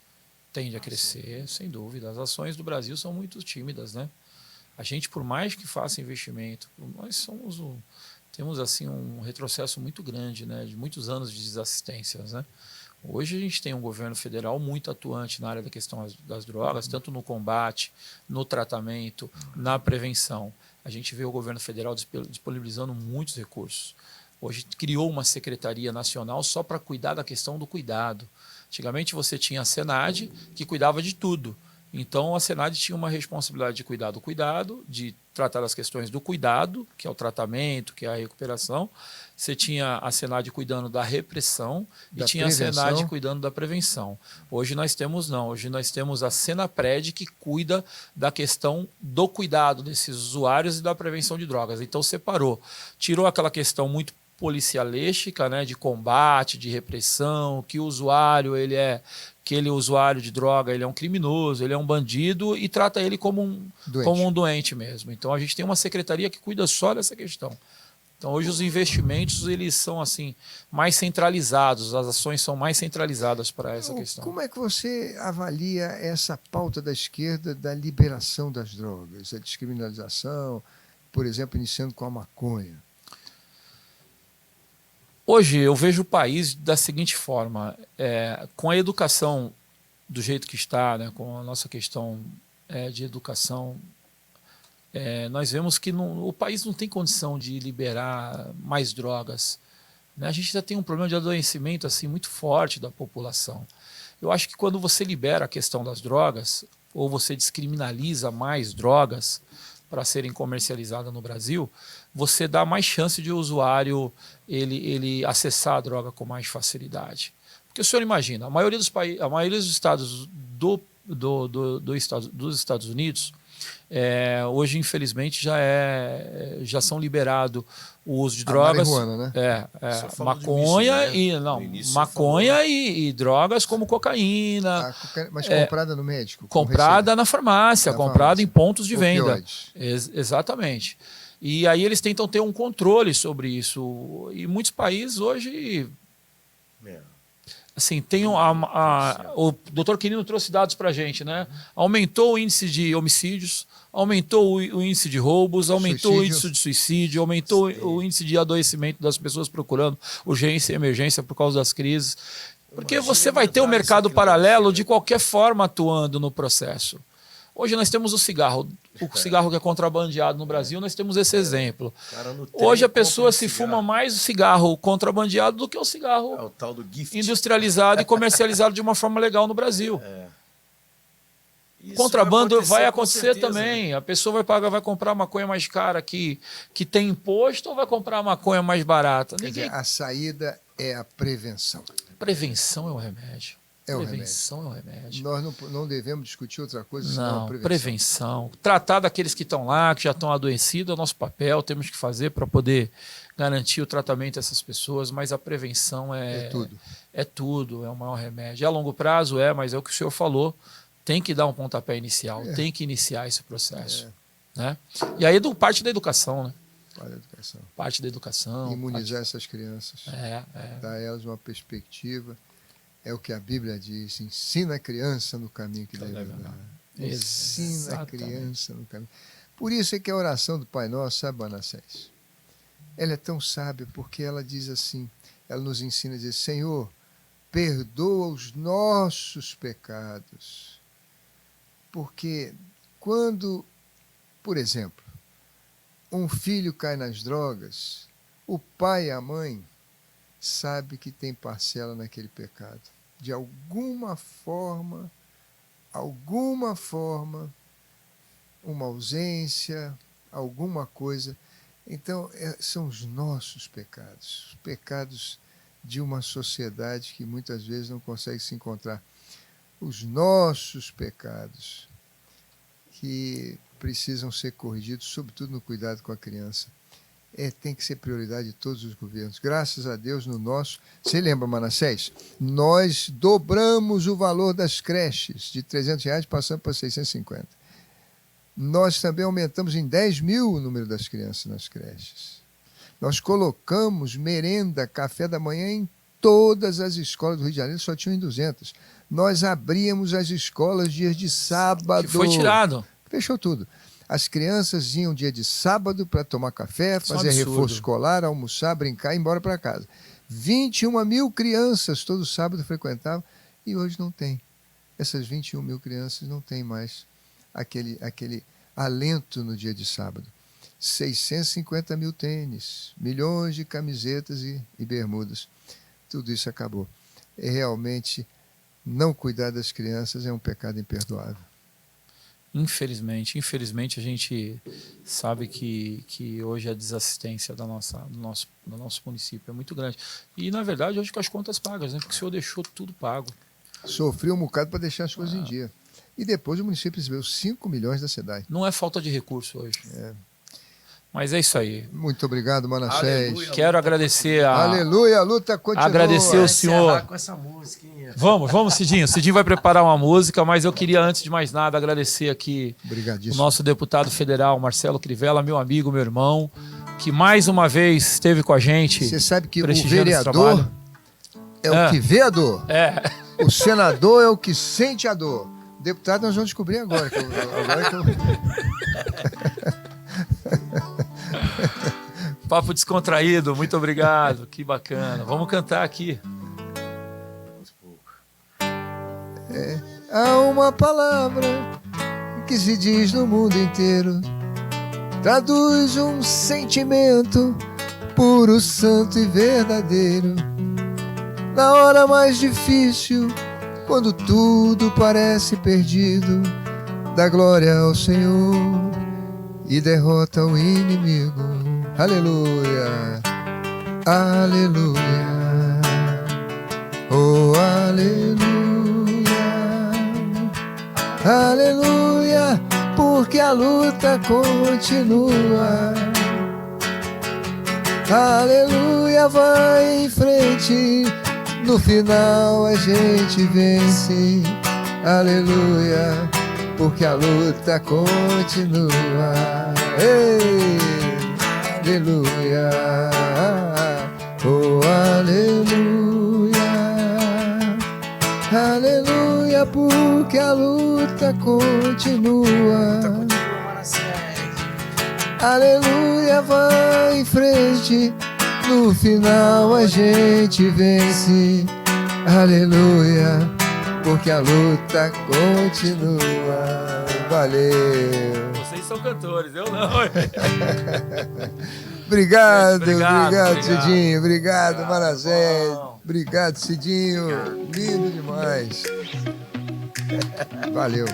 Tende a crescer, sem dúvida. As ações do Brasil são muito tímidas, né? A gente, por mais que faça investimento, nós temos assim um retrocesso muito grande, né, de muitos anos de desassistências, né? Hoje a gente tem um governo federal muito atuante na área da questão das drogas, tanto no combate, no tratamento, na prevenção. A gente vê o governo federal disponibilizando muitos recursos. Hoje criou uma secretaria nacional só para cuidar da questão do cuidado. Antigamente você tinha a Senad, que cuidava de tudo. Então, a Senad tinha uma responsabilidade de cuidar do cuidado, de tratar das questões do cuidado, que é o tratamento, que é a recuperação. Você tinha a Senad cuidando da repressão e tinha a Senad cuidando da prevenção. Hoje nós temos não. Hoje nós temos a Senapred, que cuida da questão do cuidado desses usuários e da prevenção de drogas. Então, separou. Tirou aquela questão muito policialística, né, de combate, de repressão, que o usuário aquele usuário de droga, ele é um criminoso, ele é um bandido e trata ele como um doente mesmo. Então a gente tem uma secretaria que cuida só dessa questão. Então hoje os investimentos eles são assim mais centralizados, as ações são mais centralizadas para essa questão. Como é que você avalia essa pauta da esquerda da liberação das drogas, a descriminalização, por exemplo, iniciando com a maconha? Hoje eu vejo o país da seguinte forma, com a educação do jeito que está, né, com a nossa questão de educação, nós vemos que o país não tem condição de liberar mais drogas, né? A gente já tem um problema de adoecimento assim, muito forte da população. Eu acho que quando você libera a questão das drogas, ou você descriminaliza mais drogas para serem comercializadas no Brasil, você dá mais chance de o usuário ele acessar a droga com mais facilidade. Porque o senhor imagina, a maioria dos estados dos Estados Unidos, hoje infelizmente já são liberados o uso de drogas, marihuana, né? maconha maconha e drogas como cocaína, mas comprada no médico, comprada na farmácia, comprada em pontos de venda. Exatamente. E aí eles tentam ter um controle sobre isso. E muitos países hoje assim, tem o doutor Quirino trouxe dados para a gente, né? Aumentou o índice de homicídios, aumentou o índice de roubos, aumentou o índice de suicídio, aumentou o índice de adoecimento das pessoas procurando urgência e emergência por causa das crises. Porque você vai ter o mercado paralelo de qualquer forma atuando no processo. Hoje nós temos o cigarro que é contrabandeado no Brasil, nós temos esse exemplo. Hoje a pessoa se fuma mais o cigarro contrabandeado do que o cigarro o tal do gift, industrializado e comercializado de uma forma legal no Brasil. Contrabando vai acontecer também. A pessoa vai comprar maconha mais cara que tem imposto ou vai comprar maconha mais barata? A saída é a prevenção. Prevenção é o remédio. Prevenção é o remédio. Nós não devemos discutir outra coisa senão a prevenção. Tratar daqueles que estão lá, que já estão adoecidos, é o nosso papel, temos que fazer para poder garantir o tratamento dessas pessoas, mas a prevenção é tudo. É tudo, é o maior remédio. A longo prazo mas é o que o senhor falou, tem que dar um pontapé inicial, tem que iniciar esse processo. Né? E aí parte da educação, né? Parte da educação. Imunizar essas crianças. Dar a elas uma perspectiva. É o que a Bíblia diz, ensina a criança no caminho que deve andar. Ensina a criança no caminho. Por isso é que a oração do Pai Nosso, sabe, Manassés? Ela é tão sábia porque ela diz assim, ela nos ensina a dizer, Senhor, perdoa os nossos pecados. Porque quando, por exemplo, um filho cai nas drogas, o pai e a mãe sabe que tem parcela naquele pecado. De alguma forma, uma ausência, alguma coisa. Então, são os nossos pecados, os pecados de uma sociedade que muitas vezes não consegue se encontrar. Os nossos pecados que precisam ser corrigidos, sobretudo no cuidado com a criança. Tem que ser prioridade de todos os governos. Graças a Deus, no nosso... Você lembra, Manassés? Nós dobramos o valor das creches, de R$300 passando para 650. Nós também aumentamos em 10 mil o número das crianças nas creches. Nós colocamos merenda, café da manhã em todas as escolas do Rio de Janeiro, só tinham em 200. Nós abríamos as escolas dias de sábado. Que foi tirado. Fechou tudo. As crianças iam dia de sábado para tomar café, fazer reforço escolar, almoçar, brincar e ir embora para casa. 21 mil crianças todo sábado frequentavam e hoje não tem. Essas 21 mil crianças não têm mais aquele alento no dia de sábado. 650 mil tênis, milhões de camisetas e bermudas. Tudo isso acabou. Realmente, não cuidar das crianças é um pecado imperdoável. Infelizmente a gente sabe que hoje a desassistência do nosso município é muito grande. E, na verdade, hoje com as contas pagas, né? Porque o senhor deixou tudo pago. Sofreu um bocado para deixar as coisas em dia. E depois o município recebeu 5 milhões da SEDAI. Não é falta de recurso hoje. Mas é isso aí. Muito obrigado, Manassés. Aleluia. Quero agradecer Aleluia, a luta continua. Agradecer o Vai senhor. encerrar com essa música, hein? Vamos, Cidinho. O Cidinho vai preparar uma música, mas eu queria, antes de mais nada, agradecer aqui o Obrigadíssimo. nosso deputado federal, Marcelo Crivella, meu amigo, meu irmão, que mais uma vez esteve com a gente. Você sabe que o prestigiando esse vereador trabalho. é o que vê a dor. É. O senador é o que sente a dor. O deputado nós vamos descobrir agora. Papo descontraído, muito obrigado. Que bacana. Vamos cantar aqui. Há uma palavra que se diz no mundo inteiro, traduz um sentimento puro, santo e verdadeiro. Na hora mais difícil, quando tudo parece perdido, dá glória ao Senhor e derrota o inimigo. Aleluia, aleluia, oh aleluia, aleluia, porque a luta continua. Aleluia, vai em frente, no final a gente vence. Aleluia, porque a luta continua. Ei, aleluia, oh aleluia, aleluia, porque a luta continua. Aleluia, vai em frente, no final a gente vence. Aleluia, porque a luta continua. Valeu. Vocês são cantores, eu não. Obrigado, Obrigado. Cidinho. Obrigado, Manassés. bom. Obrigado, Cidinho. Lindo demais. Valeu.